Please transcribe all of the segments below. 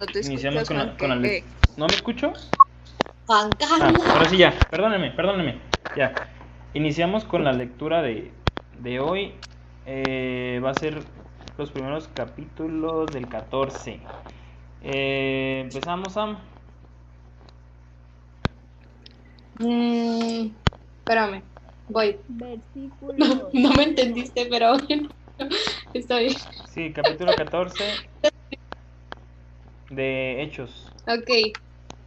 No te Iniciamos escuchas, con Juan. la ¿No me escucho? Juan Carlos. Ahora sí ya, perdónenme, ya. Iniciamos con la lectura de hoy. Va a ser los primeros capítulos del 14. Empezamos, Sam. Espérame, voy. Versículo. No me entendiste, pero bueno, está bien. Sí, capítulo 14 de Hechos.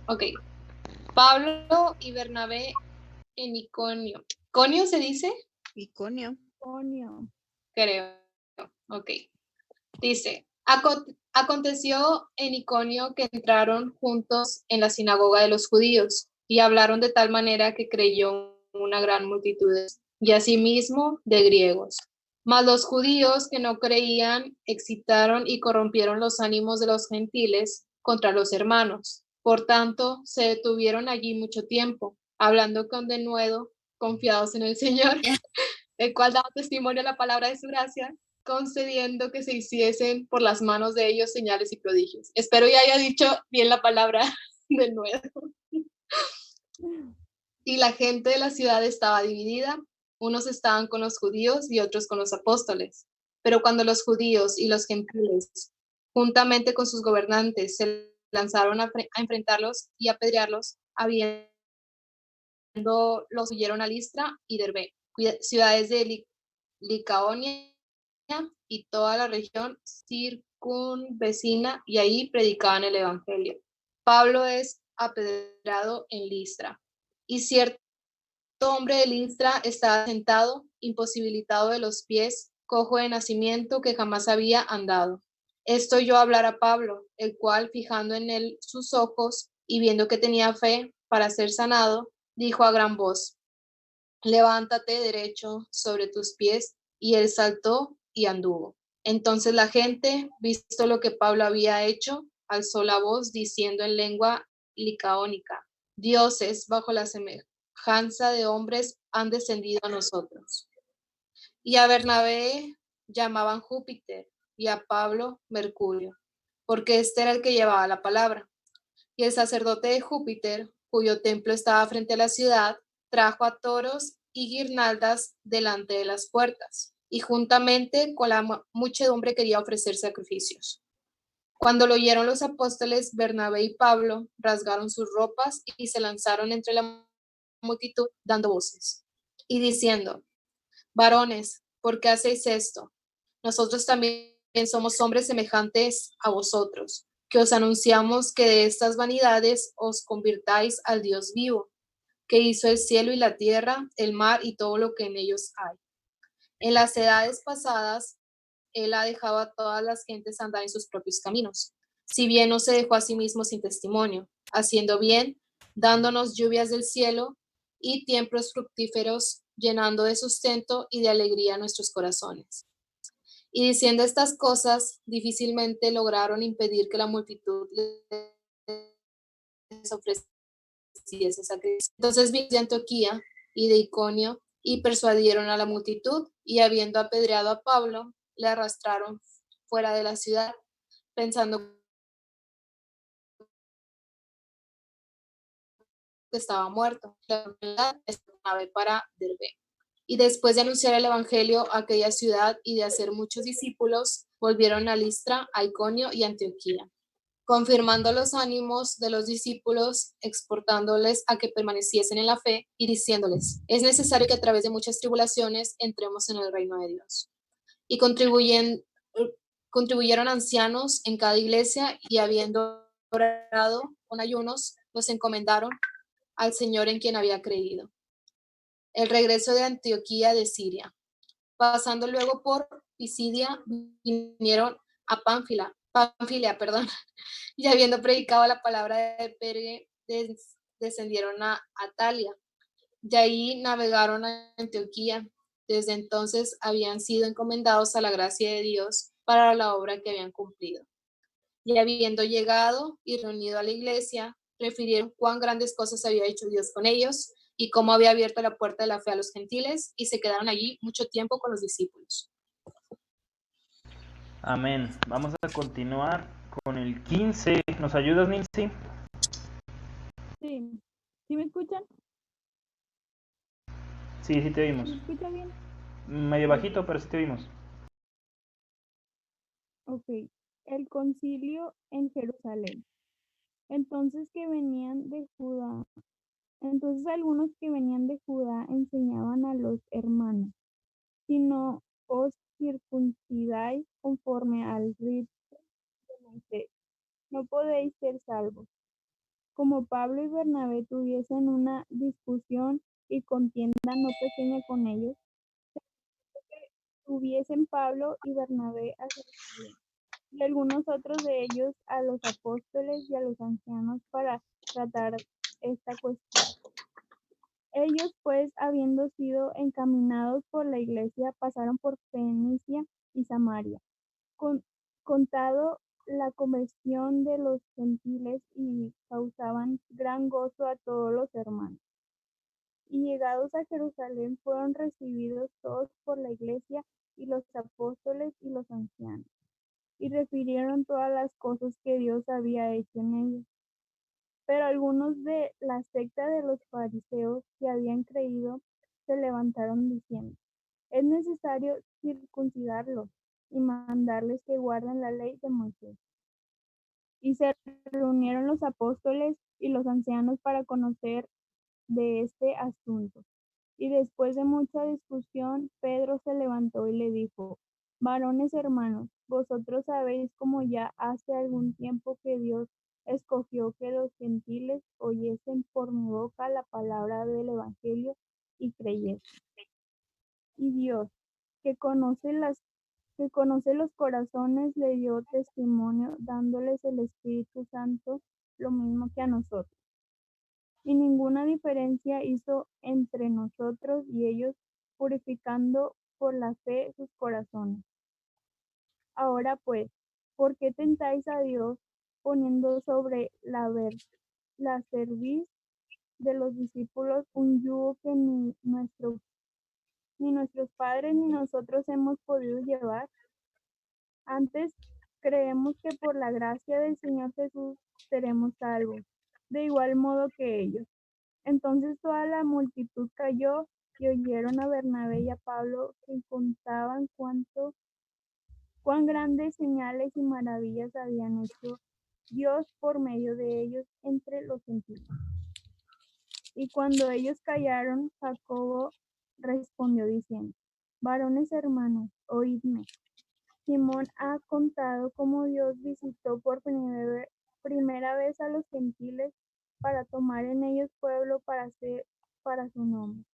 Ok. Pablo y Bernabé en Iconio. ¿Conio se dice? Iconio. Creo. Ok. Dice, aconteció en Iconio que entraron juntos en la sinagoga de los judíos y hablaron de tal manera que creyó una gran multitud y asimismo de griegos. Mas los judíos que no creían excitaron y corrompieron los ánimos de los gentiles contra los hermanos. Por tanto, se detuvieron allí mucho tiempo, hablando con denuedo, confiados en el Señor, el cual daba testimonio a la palabra de su gracia, concediendo que se hiciesen por las manos de ellos señales y prodigios. Espero ya haya dicho bien la palabra de nuevo. Y la gente de la ciudad estaba dividida, unos estaban con los judíos y otros con los apóstoles. Pero cuando los judíos y los gentiles, juntamente con sus gobernantes, se lanzaron a enfrentarlos y apedrearlos, habiendo los huyeron a Listra y Derbe, ciudades de Licaonia y toda la región circunvecina, y ahí predicaban el evangelio. Pablo es apedreado en Listra, y cierto hombre de Listra estaba sentado, imposibilitado de los pies, cojo de nacimiento, que jamás había andado. Esto oyó hablar a Pablo, el cual, fijando en él sus ojos y viendo que tenía fe para ser sanado, dijo a gran voz: levántate derecho sobre tus pies. Y él saltó y anduvo. Entonces la gente, visto lo que Pablo había hecho, alzó la voz diciendo en lengua licaónica: dioses bajo la semejanza de hombres han descendido a nosotros. Y a Bernabé llamaban Júpiter y a Pablo Mercurio, porque este era el que llevaba la palabra. Y el sacerdote de Júpiter, cuyo templo estaba frente a la ciudad, trajo a toros y guirnaldas delante de las puertas, y juntamente con la muchedumbre quería ofrecer sacrificios. Cuando lo oyeron los apóstoles, Bernabé y Pablo rasgaron sus ropas y se lanzaron entre la multitud dando voces y diciendo: varones, ¿por qué hacéis esto? Nosotros también somos hombres semejantes a vosotros, que os anunciamos que de estas vanidades os convirtáis al Dios vivo, que hizo el cielo y la tierra, el mar y todo lo que en ellos hay. En las edades pasadas, él ha dejado a todas las gentes andar en sus propios caminos, si bien no se dejó a sí mismo sin testimonio, haciendo bien, dándonos lluvias del cielo y tiempos fructíferos, llenando de sustento y de alegría nuestros corazones. Y diciendo estas cosas, difícilmente lograron impedir que la multitud les ofreciese sacrificio. Entonces vino de Antioquía y de Iconio y persuadieron a la multitud, y habiendo apedreado a Pablo, le arrastraron fuera de la ciudad, pensando que estaba muerto. La verdad es para Derbe. Y después de anunciar el evangelio a aquella ciudad y de hacer muchos discípulos, volvieron a Listra, a Iconio y Antioquía, confirmando los ánimos de los discípulos, exhortándoles a que permaneciesen en la fe y diciéndoles: es necesario que a través de muchas tribulaciones entremos en el reino de Dios. Y contribuyeron ancianos en cada iglesia, y habiendo orado con ayunos, los encomendaron al Señor en quien había creído. El regreso de Antioquía de Siria. Pasando luego por Pisidia, vinieron a Pánfilia, y habiendo predicado la palabra de Perge, descendieron a Atalia. De ahí navegaron a Antioquía. Desde entonces habían sido encomendados a la gracia de Dios para la obra que habían cumplido. Y habiendo llegado y reunido a la iglesia, refirieron cuán grandes cosas había hecho Dios con ellos y cómo había abierto la puerta de la fe a los gentiles, y se quedaron allí mucho tiempo con los discípulos. Amén. Vamos a continuar con el 15. ¿Nos ayudas, Nancy? Sí. ¿Sí me escuchan? Sí, sí te ¿Sí oímos. me escucha bien? Medio Ok. bajito, pero sí te oímos. Ok. El concilio en Jerusalén. Entonces algunos que venían de Judá enseñaban a los hermanos, si no os circuncidáis conforme al rito de Moisés, no podéis ser salvos. Como Pablo y Bernabé tuviesen una discusión y contienda no pequeña con ellos, subiesen Pablo y Bernabé a Jerusalén, y algunos otros de ellos a los apóstoles y a los ancianos para tratar esta cuestión. Ellos, pues, habiendo sido encaminados por la iglesia, pasaron por Fenicia y Samaria, contado la conversión de los gentiles, y causaban gran gozo a todos los hermanos. Y llegados a Jerusalén fueron recibidos todos por la iglesia y los apóstoles y los ancianos, y refirieron todas las cosas que Dios había hecho en ellos. Pero algunos de la secta de los fariseos que habían creído se levantaron diciendo: es necesario circuncidarlos y mandarles que guarden la ley de Moisés. Y se reunieron los apóstoles y los ancianos para conocer de este asunto. Y después de mucha discusión, Pedro se levantó y le dijo: varones hermanos, vosotros sabéis como ya hace algún tiempo que Dios escogió que los gentiles oyesen por mi boca la palabra del Evangelio y creyesen. Y Dios, que conoce los corazones, le dio testimonio, dándoles el Espíritu Santo, lo mismo que a nosotros. Y ninguna diferencia hizo entre nosotros y ellos, purificando por la fe sus corazones. Ahora pues, ¿por qué tentáis a Dios poniendo sobre la cerviz de los discípulos un yugo que ni nuestros padres ni nosotros hemos podido llevar? Antes creemos que por la gracia del Señor Jesús seremos salvos, de igual modo que ellos. Entonces toda la multitud cayó y oyeron a Bernabé y a Pablo, que contaban cuán grandes señales y maravillas habían hecho Dios por medio de ellos entre los gentiles. Y cuando ellos callaron, Jacobo respondió diciendo: varones hermanos, oídme. Simón ha contado cómo Dios visitó por primera vez a los gentiles para tomar en ellos pueblo para su nombre.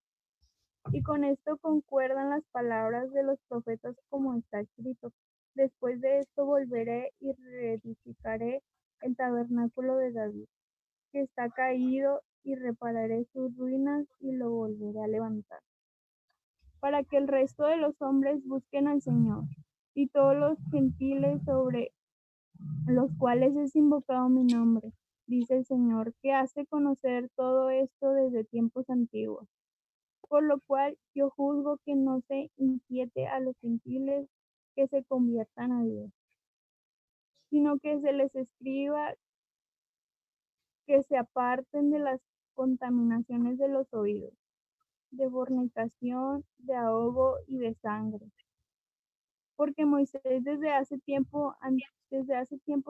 Y con esto concuerdan las palabras de los profetas, como está escrito: después de esto volveré y reedificaré el tabernáculo de David, que está caído, y repararé sus ruinas y lo volveré a levantar, para que el resto de los hombres busquen al Señor, y todos los gentiles sobre los cuales es invocado mi nombre, dice el Señor, que hace conocer todo esto desde tiempos antiguos. Por lo cual yo juzgo que no se inquiete a los gentiles que se conviertan a Dios, sino que se les escriba que se aparten de las contaminaciones de los oídos, de fornicación, de ahogo y de sangre. Porque Moisés desde hace tiempos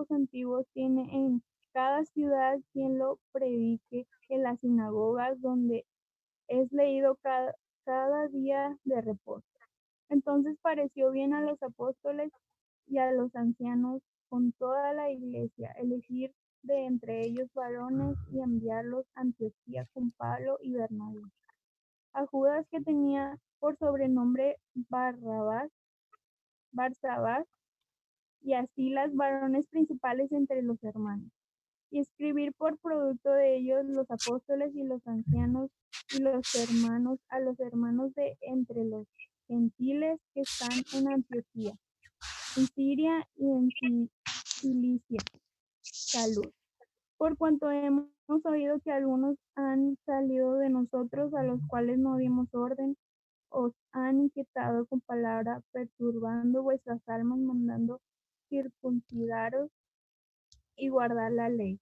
antiguos tiene en cada ciudad quien lo predique en las sinagogas, donde es leído cada día de reposo. Entonces pareció bien a los apóstoles y a los ancianos con toda la iglesia elegir de entre ellos varones y enviarlos a Antioquía con Pablo y Bernabé. A Judas, que tenía por sobrenombre Barsabás, y a Silas, varones principales entre los hermanos, y escribir por producto de ellos los apóstoles y los ancianos y los hermanos a los hermanos de entre los gentiles que están en Antioquía, en Siria y en Cilicia. Salud. Por cuanto hemos oído que algunos han salido de nosotros, a los cuales no dimos orden, os han inquietado con palabra, perturbando vuestras almas, mandando circuncidaros y guardar la ley.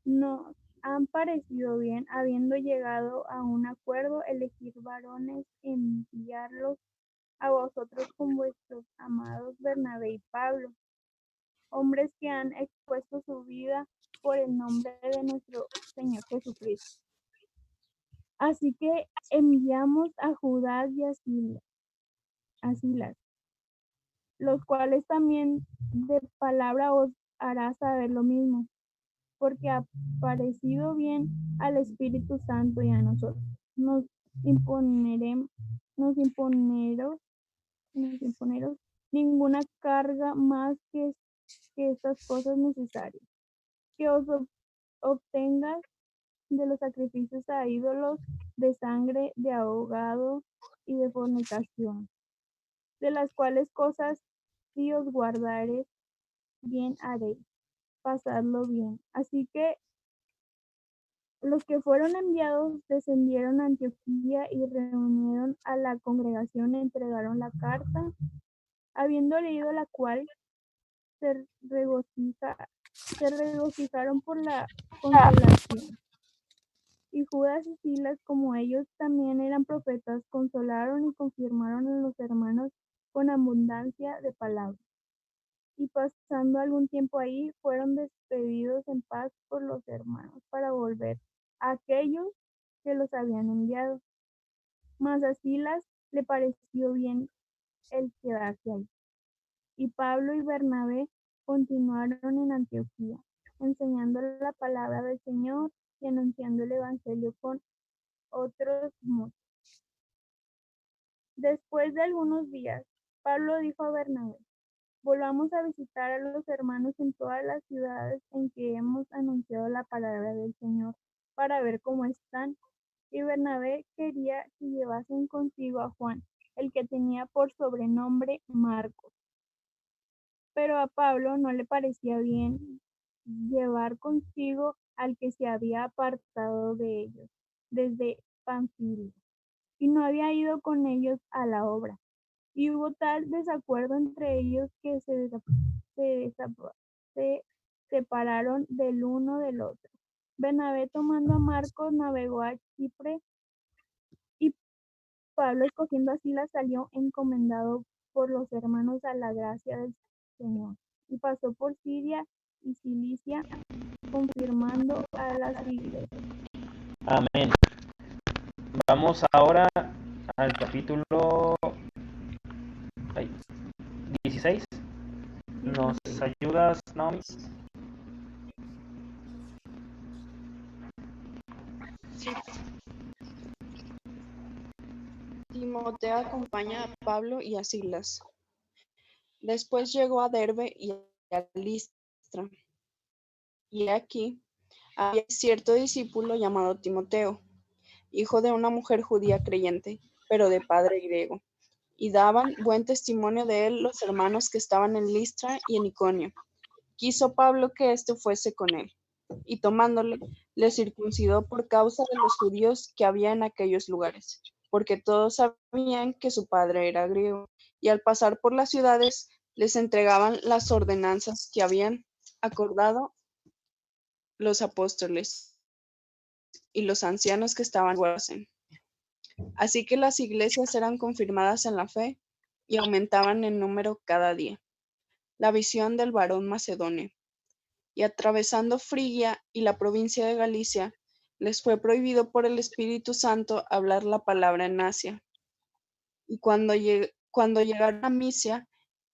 Nos han parecido bien, habiendo llegado a un acuerdo, elegir varones, enviarlos a vosotros con vuestros amados Bernabé y Pablo, hombres que han expuesto su vida por el nombre de nuestro Señor Jesucristo. Así que enviamos a Judas y a Silas, los cuales también de palabra os hará saber lo mismo, porque ha parecido bien al Espíritu Santo y a nosotros. Nos imponeros ninguna carga más que estas cosas necesarias, que os obtengas de los sacrificios a ídolos, de sangre, de ahogado y de fornicación, de las cuales cosas si os guardareis, bien haréis, pasadlo bien. Así que los que fueron enviados descendieron a Antioquía y reunieron a la congregación, entregaron la carta, habiendo leído la cual se regocijaron por la consolación. Y Judas y Silas, como ellos también eran profetas, consolaron y confirmaron a los hermanos con abundancia de palabras. Y pasando algún tiempo ahí, fueron despedidos en paz por los hermanos para volver a aquellos que los habían enviado. Mas a Silas le pareció bien el quedarse ahí. Y Pablo y Bernabé continuaron en Antioquía, enseñando la palabra del Señor y anunciando el evangelio con otros muchos. Después de algunos días, Pablo dijo a Bernabé: volvamos a visitar a los hermanos en todas las ciudades en que hemos anunciado la palabra del Señor, para ver cómo están. Y Bernabé quería que llevasen consigo a Juan, el que tenía por sobrenombre Marcos. Pero a Pablo no le parecía bien llevar consigo al que se había apartado de ellos desde Panfilia, y no había ido con ellos a la obra. Y hubo tal desacuerdo entre ellos que se separaron del uno del otro. Bernabé, tomando a Marcos, navegó a Chipre, y Pablo, escogiendo a Silas, salió encomendado por los hermanos a la gracia del Señor, y pasó por Siria y Cilicia, confirmando a las iglesias. Amén. Vamos ahora al capítulo 16. ¿Nos ayudas, Naomi? Sí. Timoteo acompaña a Pablo y a Silas. Después llegó a Derbe y a Listra. Y aquí había cierto discípulo llamado Timoteo, hijo de una mujer judía creyente, pero de padre griego. Y daban buen testimonio de él los hermanos que estaban en Listra y en Iconio. Quiso Pablo que éste fuese con él, y tomándole, le circuncidó por causa de los judíos que había en aquellos lugares, porque todos sabían que su padre era griego, y al pasar por las ciudades les entregaban las ordenanzas que habían acordado los apóstoles y los ancianos que estaban en. Así que las iglesias eran confirmadas en la fe y aumentaban en número cada día. La visión del varón macedonio. Y atravesando Frigia y la provincia de Galicia, les fue prohibido por el Espíritu Santo hablar la palabra en Asia. Y cuando llegaron a Misia,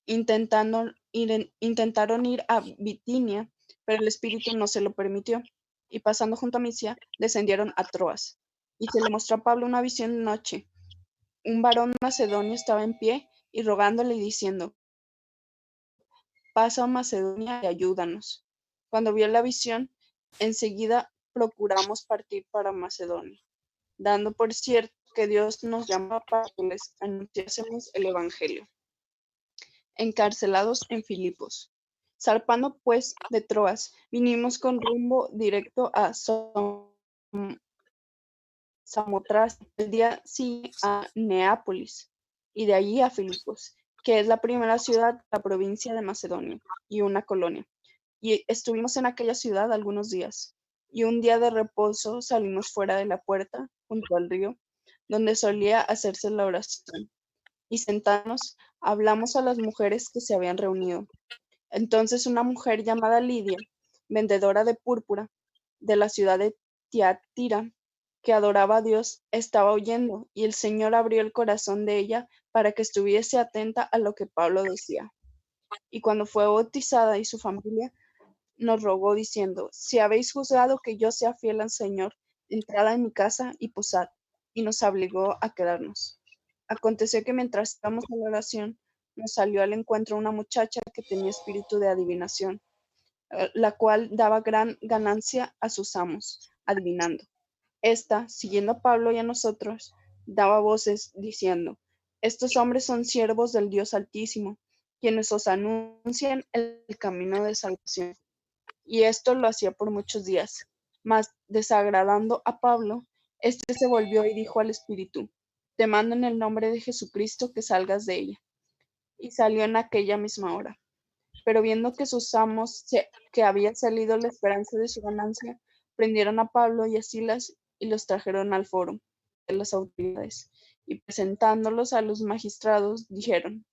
intentaron ir a Bitinia, pero el Espíritu no se lo permitió. Y pasando junto a Misia, descendieron a Troas. Y se le mostró a Pablo una visión de noche. Un varón macedonio estaba en pie y rogándole y diciendo: pasa a Macedonia y ayúdanos. Cuando vio la visión, enseguida procuramos partir para Macedonia, dando por cierto que Dios nos llama para que les anunciásemos el Evangelio. Encarcelados en Filipos. Zarpando pues de Troas, vinimos con rumbo directo a Samotracia, el día sí a Neápolis, y de allí a Filipos, que es la primera ciudad de la provincia de Macedonia y una colonia. y estuvimos en aquella ciudad algunos días. Y un día de reposo salimos fuera de la puerta, junto al río, donde solía hacerse la oración. Y sentándonos, hablamos a las mujeres que se habían reunido. Entonces una mujer llamada Lidia, vendedora de púrpura, de la ciudad de Tiatira, que adoraba a Dios, estaba oyendo, y el Señor abrió el corazón de ella para que estuviese atenta a lo que Pablo decía. Y cuando fue bautizada y su familia, nos rogó diciendo: si habéis juzgado que yo sea fiel al Señor, entrad en mi casa y posad. Y nos obligó a quedarnos. Aconteció que mientras estábamos en la oración, nos salió al encuentro una muchacha que tenía espíritu de adivinación, la cual daba gran ganancia a sus amos, adivinando. Esta, siguiendo a Pablo y a nosotros, daba voces diciendo: estos hombres son siervos del Dios Altísimo, quienes os anuncian el camino de salvación. Y esto lo hacía por muchos días. Mas, desagradando a Pablo, éste se volvió y dijo al espíritu: te mando en el nombre de Jesucristo que salgas de ella. Y salió en aquella misma hora. Pero viendo que sus amos que había salido la esperanza de su ganancia, prendieron a Pablo y a Silas y los trajeron al foro de las autoridades. Y presentándolos a los magistrados, dijeron: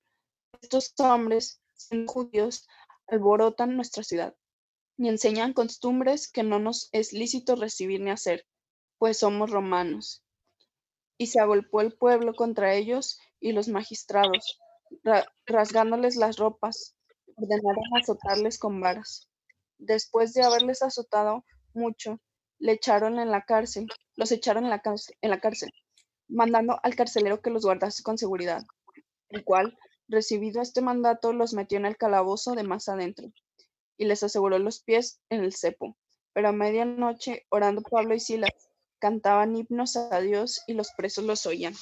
estos hombres, siendo judíos, alborotan nuestra ciudad y enseñan costumbres que no nos es lícito recibir ni hacer, pues somos romanos. Y se agolpó el pueblo contra ellos, y los magistrados, rasgándoles las ropas, ordenaron azotarles con varas. Después de haberles azotado mucho, los echaron en la cárcel, mandando al carcelero que los guardase con seguridad, el cual, recibido este mandato, los metió en el calabozo de más adentro y les aseguró los pies en el cepo. Pero a medianoche, orando Pablo y Silas, cantaban himnos a Dios y los presos los oían.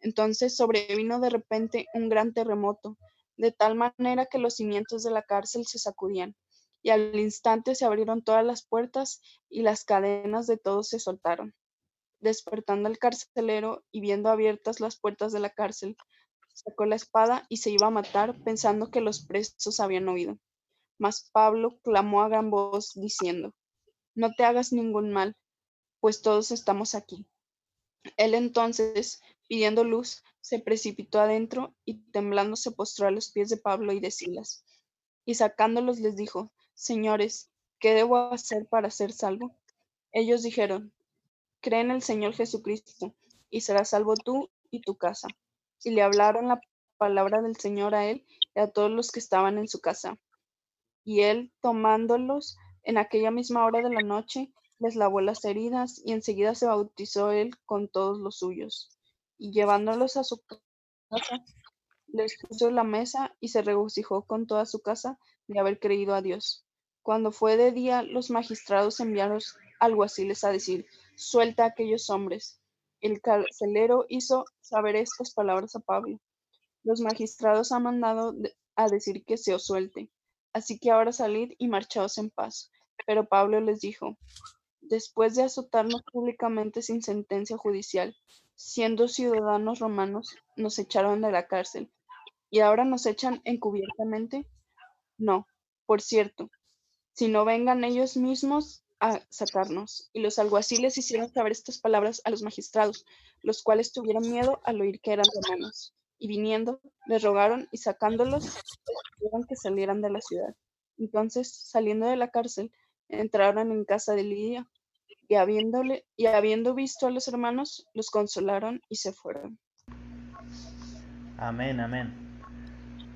Entonces sobrevino de repente un gran terremoto, de tal manera que los cimientos de la cárcel se sacudían, y al instante se abrieron todas las puertas y las cadenas de todos se soltaron. Despertando el carcelero y viendo abiertas las puertas de la cárcel, sacó la espada y se iba a matar, pensando que los presos habían oído. Mas Pablo clamó a gran voz, diciendo: no te hagas ningún mal, pues todos estamos aquí. Él entonces, pidiendo luz, se precipitó adentro y temblando se postró a los pies de Pablo y de Silas. Y sacándolos les dijo: señores, ¿qué debo hacer para ser salvo? Ellos dijeron: cree en el Señor Jesucristo, y serás salvo tú y tu casa. Y le hablaron la palabra del Señor a él y a todos los que estaban en su casa. Y él, tomándolos en aquella misma hora de la noche, les lavó las heridas, y enseguida se bautizó él con todos los suyos. Y llevándolos a su casa, les puso la mesa, y se regocijó con toda su casa de haber creído a Dios. Cuando fue de día, los magistrados enviaron alguaciles a decir: suelta a aquellos hombres. El carcelero hizo saber estas palabras a Pablo: los magistrados han mandado a decir que se os suelte. Así que ahora salid y marchaos en paz. Pero Pablo les dijo: después de azotarnos públicamente sin sentencia judicial, siendo ciudadanos romanos, nos echaron de la cárcel. ¿Y ahora nos echan encubiertamente? No, por cierto, si no vengan ellos mismos a sacarnos. Y los alguaciles hicieron saber estas palabras a los magistrados, los cuales tuvieron miedo al oír que eran romanos. Y viniendo, les rogaron y sacándolos, les pidieron que salieran de la ciudad. Entonces, saliendo de la cárcel, entraron en casa de Lidia, y habiendo visto a los hermanos, los consolaron y se fueron. Amén, amén.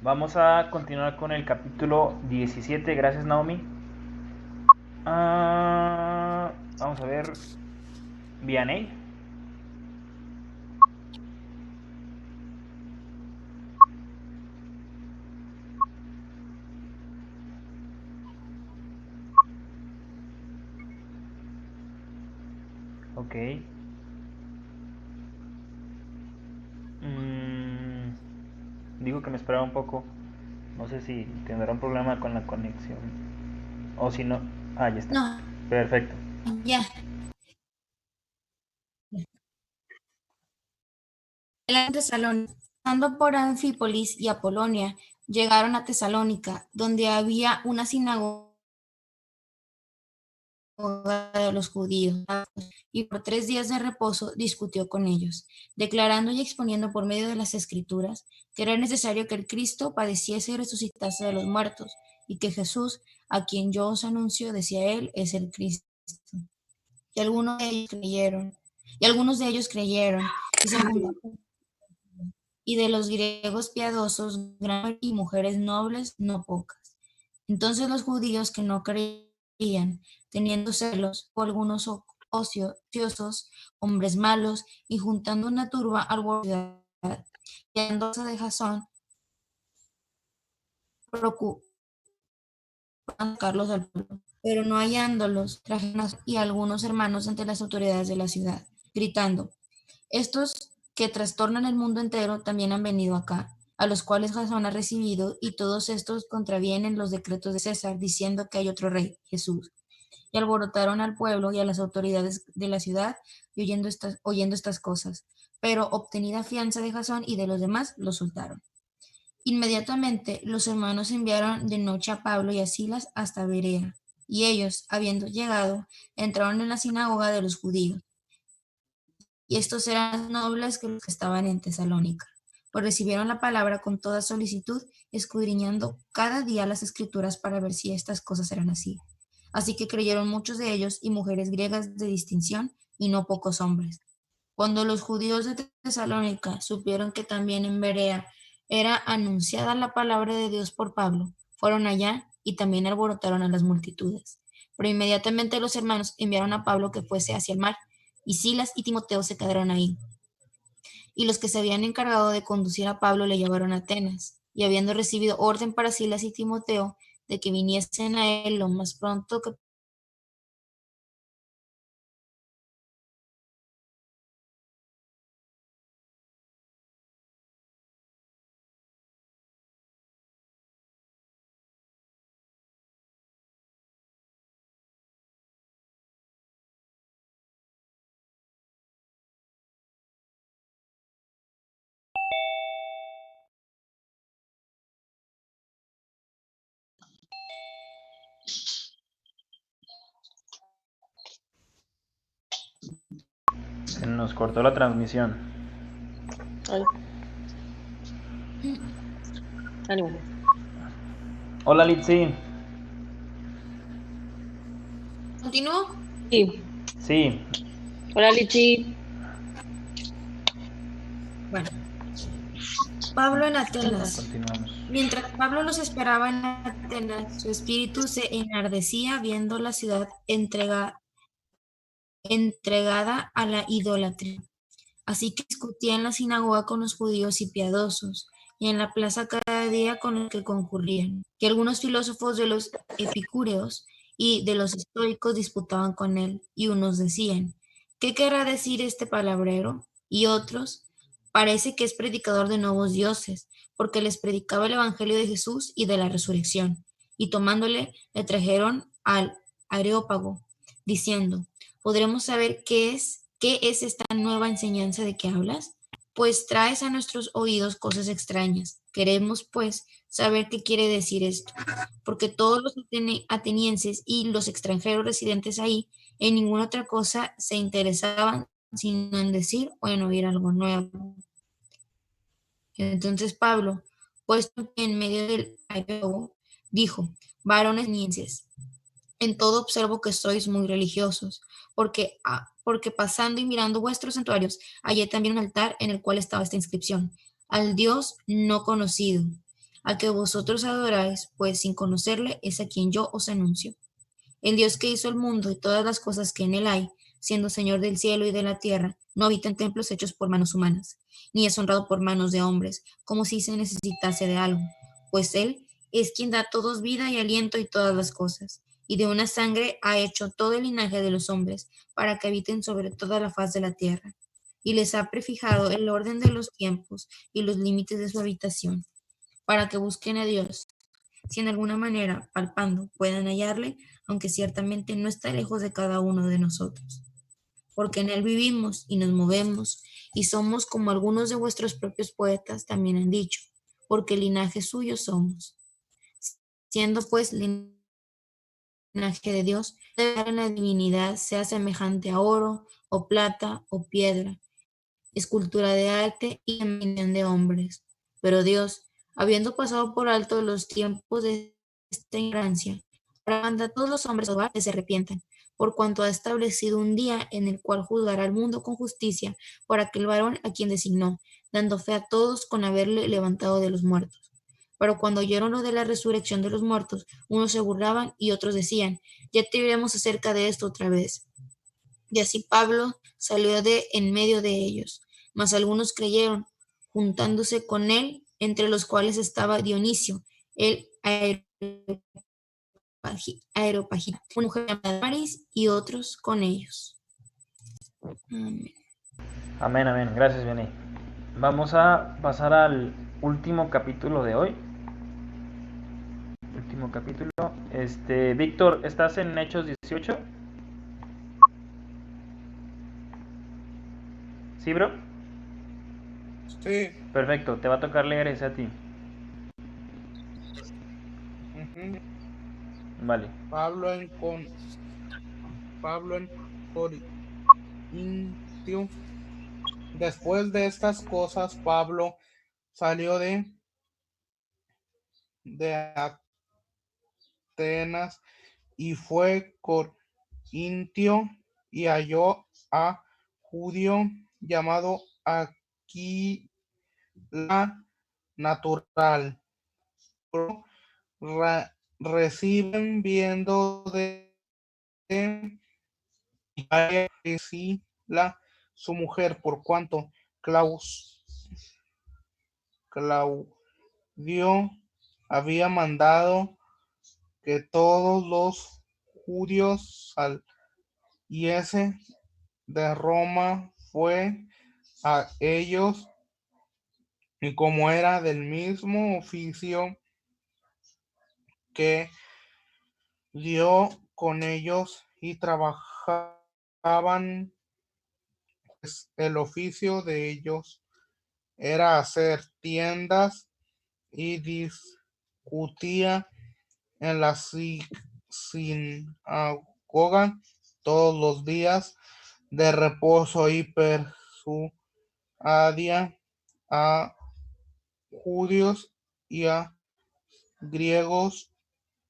Vamos a continuar con el capítulo 17. Gracias, Naomi. Vamos a ver. Vianney. Ok. Digo que me esperaba un poco. No sé si tendrá un problema con la conexión. O si no. Ah, ya está. No, Perfecto. ya. En Tesalónica, pasando por Anfípolis y Apolonia, llegaron a Tesalónica, donde había una sinagoga de los judíos, y por 3 días de reposo discutió con ellos, declarando y exponiendo por medio de las Escrituras que era necesario que el Cristo padeciese y resucitase de los muertos, y que Jesús, a quien yo os anuncio, decía él, es el Cristo. Y algunos de ellos creyeron, y se juntaron, y de los griegos piadosos, gran y mujeres nobles, no pocas. Entonces los judíos que no creían, teniendo celos, o algunos ociosos, hombres malos, y juntando una turba alborotada, y hallándose de Jasón, procuraron sacarlos al pueblo. Pero no hallándolos, trajeron y algunos hermanos ante las autoridades de la ciudad, gritando: estos que trastornan el mundo entero también han venido acá, a los cuales Jasón ha recibido, y todos estos contravienen los decretos de César, diciendo que hay otro rey, Jesús. Y alborotaron al pueblo y a las autoridades de la ciudad, y oyendo estas cosas. Pero obtenida fianza de Jasón y de los demás, los soltaron. Inmediatamente los hermanos enviaron de noche a Pablo y a Silas hasta Berea, y ellos, habiendo llegado, entraron en la sinagoga de los judíos. Y estos eran más nobles que los que estaban en Tesalónica, pues recibieron la palabra con toda solicitud, escudriñando cada día las Escrituras para ver si estas cosas eran así. Así que creyeron muchos de ellos y mujeres griegas de distinción, y no pocos hombres. Cuando los judíos de Tesalónica supieron que también en Berea era anunciada la palabra de Dios por Pablo, fueron allá y también alborotaron a las multitudes. Pero inmediatamente los hermanos enviaron a Pablo que fuese hacia el mar, y Silas y Timoteo se quedaron ahí. Y los que se habían encargado de conducir a Pablo le llevaron a Atenas, y habiendo recibido orden para Silas y Timoteo de que viniesen a él lo más pronto que Se nos cortó la transmisión. Ay. Ánimo. Hola, Litsi. ¿Continúo? Sí. Sí, Hola, Lichi. Bueno, Pablo en Atenas. continuamos. Mientras Pablo los esperaba en Atenas, su espíritu se enardecía viendo la ciudad entregada a la idolatría. Así que discutía en la sinagoga con los judíos y piadosos, y en la plaza cada día con los que concurrían. Que algunos filósofos de los epicúreos y de los estoicos disputaban con él, y unos decían: ¿qué querrá decir este palabrero? Y otros: parece que es predicador de nuevos dioses, porque les predicaba el evangelio de Jesús y de la resurrección. Y tomándole, le trajeron al Areópago, diciendo: ¿podremos saber qué es esta nueva enseñanza de que hablas? Pues traes a nuestros oídos cosas extrañas. Queremos, pues, saber qué quiere decir esto, porque todos los atenienses y los extranjeros residentes ahí en ninguna otra cosa se interesaban sino en decir o en oír algo nuevo. Entonces Pablo, puesto en medio del areópago, dijo: varones atenienses, en todo observo que sois muy religiosos, porque pasando y mirando vuestros santuarios, hallé también un altar en el cual estaba esta inscripción: al Dios no conocido, al que vosotros adoráis, pues sin conocerle es a quien yo os anuncio. El Dios que hizo el mundo y todas las cosas que en él hay, siendo Señor del cielo y de la tierra, no habita en templos hechos por manos humanas, ni es honrado por manos de hombres, como si se necesitase de algo, pues él es quien da a todos vida y aliento y todas las cosas, y de una sangre ha hecho todo el linaje de los hombres, para que habiten sobre toda la faz de la tierra, y les ha prefijado el orden de los tiempos y los límites de su habitación, para que busquen a Dios, si en alguna manera, palpando, puedan hallarle, aunque ciertamente no está lejos de cada uno de nosotros. Porque en él vivimos y nos movemos, y somos como algunos de vuestros propios poetas también han dicho, porque linaje suyo somos. Siendo pues linaje linaje de Dios, debe dar en la divinidad, sea semejante a oro, o plata, o piedra, escultura de arte y dominión de hombres. Pero Dios, habiendo pasado por alto los tiempos de esta ignorancia, ahora manda a todos los hombres a que se arrepientan, por cuanto ha establecido un día en el cual juzgará al mundo con justicia por aquel varón a quien designó, dando fe a todos con haberle levantado de los muertos. Pero cuando oyeron lo de la resurrección de los muertos, unos se burlaban y otros decían, ya te diremos acerca de esto otra vez. Y así Pablo salió de en medio de ellos, mas algunos creyeron, juntándose con él, entre los cuales estaba Dionisio, el Areópagita, una mujer llamada Damaris, y otros con ellos. Amén. Amén, amén. Gracias, Vianney. Vamos a pasar al último capítulo de hoy. Último capítulo. Víctor, ¿estás en Hechos 18? ¿Sí, bro? Sí. Perfecto, te va a tocar leer ese a ti. Ujú. Vale. Pablo en Corintio. Después de estas cosas, Pablo salió de Atenas y fue Corintio y halló a judío llamado Aquila natural. Reciben viendo de Priscila su mujer, por cuanto Claudio había mandado que todos los judíos saliesen de Roma, fue a ellos, y como era del mismo oficio que dio con ellos y trabajaban, pues el oficio de ellos era hacer tiendas, y discutía en la sinagoga todos los días de reposo, y persuadía a judíos y a griegos.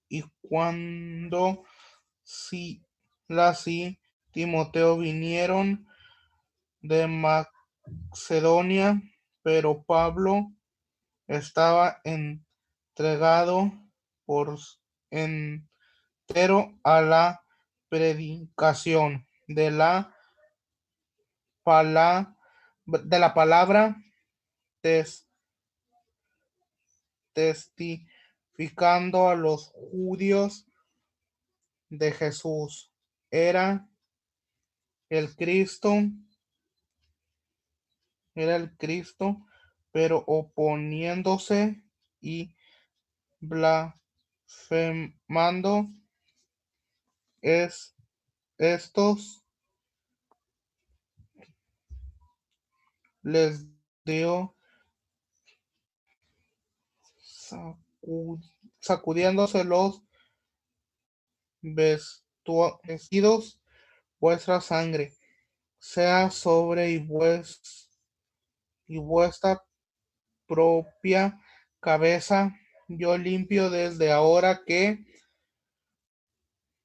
Y cuando Silas y Timoteo vinieron de Macedonia, pero Pablo estaba entregado por entero a la predicación de la palabra, testificando a los judíos de Jesús era el Cristo, pero oponiéndose y blasfemando estos, les dio sacudiéndose los vestidos, vuestra sangre sea sobre y vuestra propia cabeza. Yo limpio desde ahora que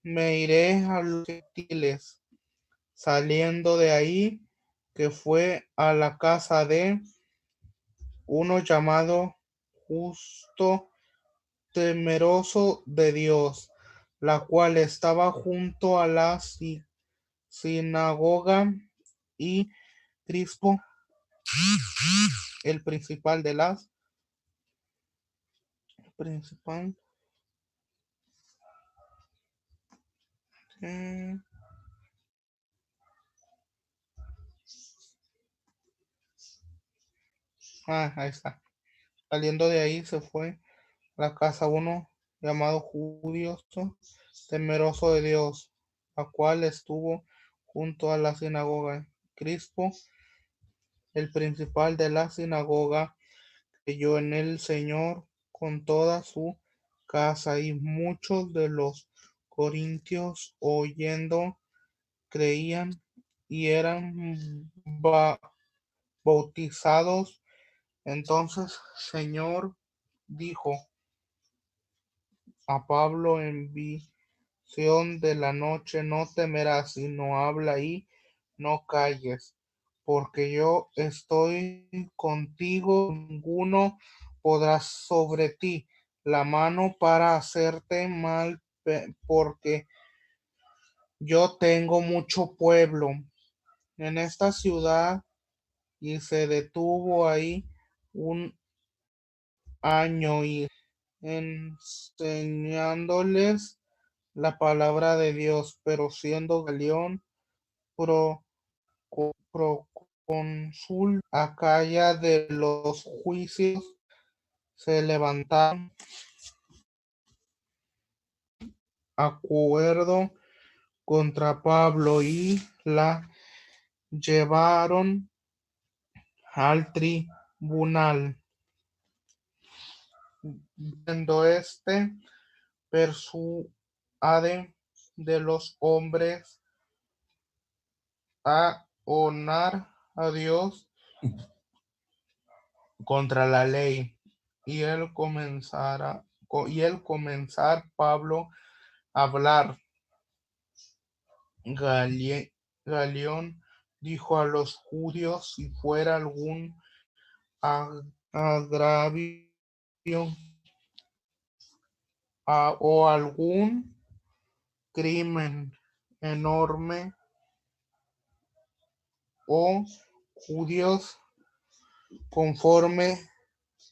me iré a los gentiles. Saliendo de ahí, que fue a la casa de uno llamado Justo, temeroso de Dios, la cual estaba junto a la sinagoga, y Crispo, el principal de las ahí está. Saliendo de ahí, se fue a la casa uno llamado Judío, temeroso de Dios, la cual estuvo junto a la sinagoga. Crispo, el principal de la sinagoga, creyó en el Señor con toda su casa, y muchos de los corintios oyendo creían y eran bautizados. Entonces Señor dijo a Pablo en visión de la noche: no temerás, sino habla y no calles, porque yo estoy contigo. Ninguno podrá sobre ti la mano para hacerte mal, porque yo tengo mucho pueblo en esta ciudad. Y se detuvo ahí un año y enseñándoles la palabra de Dios. Pero siendo Galión procónsul Acaya, de los juicios se levantaron acuerdo contra Pablo y la llevaron al tribunal. Viendo persuade de los hombres a honrar a Dios contra la ley, y él comenzar Pablo a hablar. Galión dijo a los judíos: si fuera algún agravio o algún crimen enorme, oh judíos, conforme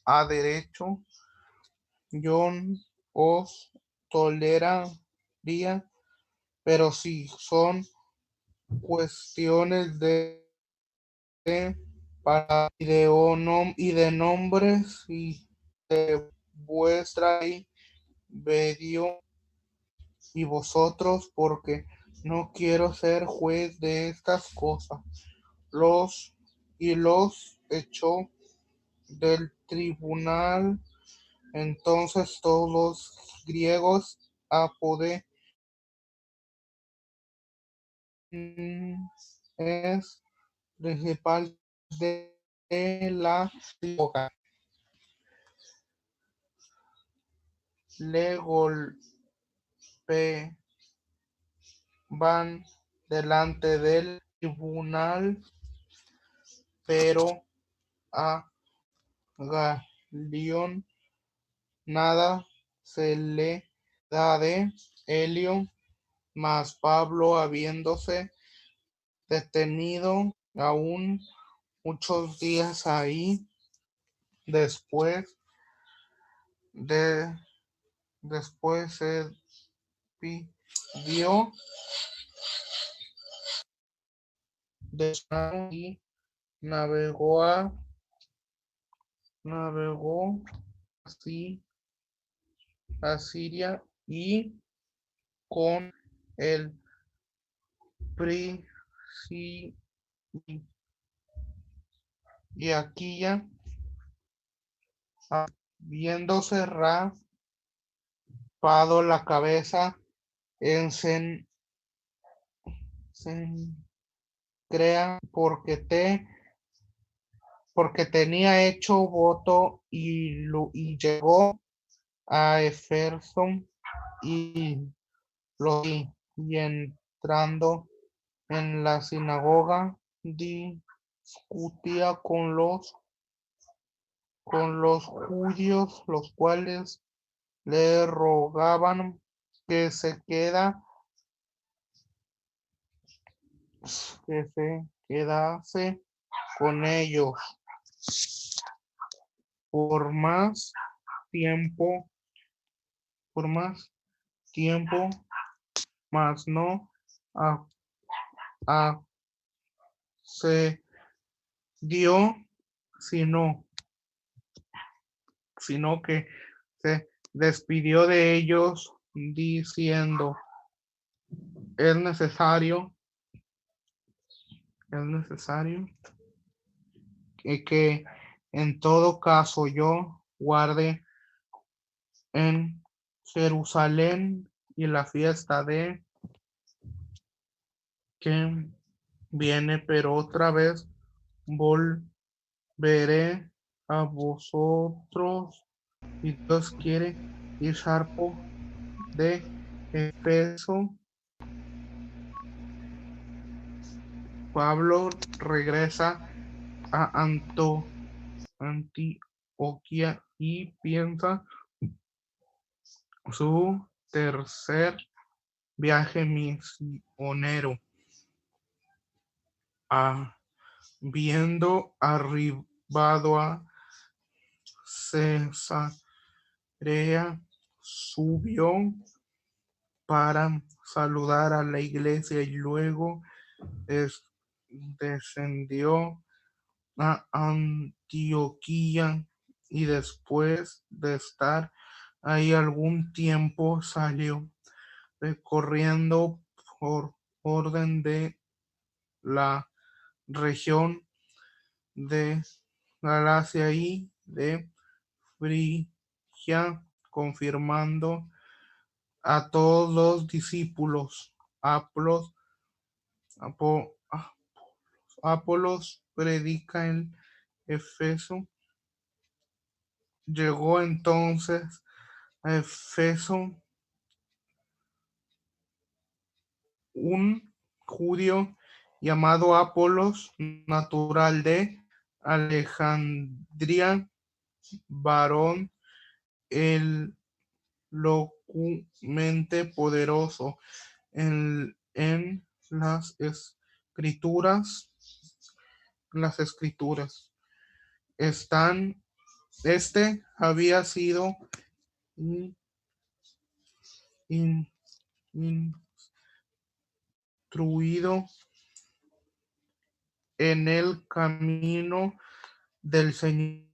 a derecho, yo os toleraría, pero si son cuestiones de y de nombres y de vuestra medio y vosotros, porque no quiero ser juez de estas cosas. Los echó del tribunal. Entonces todos los griegos es principal de la sinagoga le van delante del tribunal, pero a Galión nada se le da de Helio, mas Pablo, habiéndose detenido aún muchos días ahí, después se pidió descanso y navegó así a Siria, y con el príncipe y Aquila, habiéndose rapado la cabeza en Cencrea, porque tenía hecho voto, y llegó a Éfeso, y entrando en la sinagoga discutía con los judíos, los cuales le rogaban que se quedase con ellos por más tiempo, mas no accedió, sino que se despidió de ellos, diciendo: es necesario que en todo caso yo guarde en Jerusalén y la fiesta de que viene, pero otra vez volveré a vosotros, y Dios quiere. Y Sharpo de Efeso, Pablo regresa a Antioquía y piensa su tercer viaje misionero. Habiendo arribado a Cesarea, subió para saludar a la iglesia y luego descendió a Antioquía, y después de estar ahí algún tiempo salió recorriendo por orden de la región de Galacia y de Frigia, confirmando a todos los discípulos. Apolos predica en Efeso. Llegó entonces a Efeso un judío llamado Apolos, natural de Alejandría, varón elocuente, poderoso en las escrituras. Había sido instruido en el camino del Señor,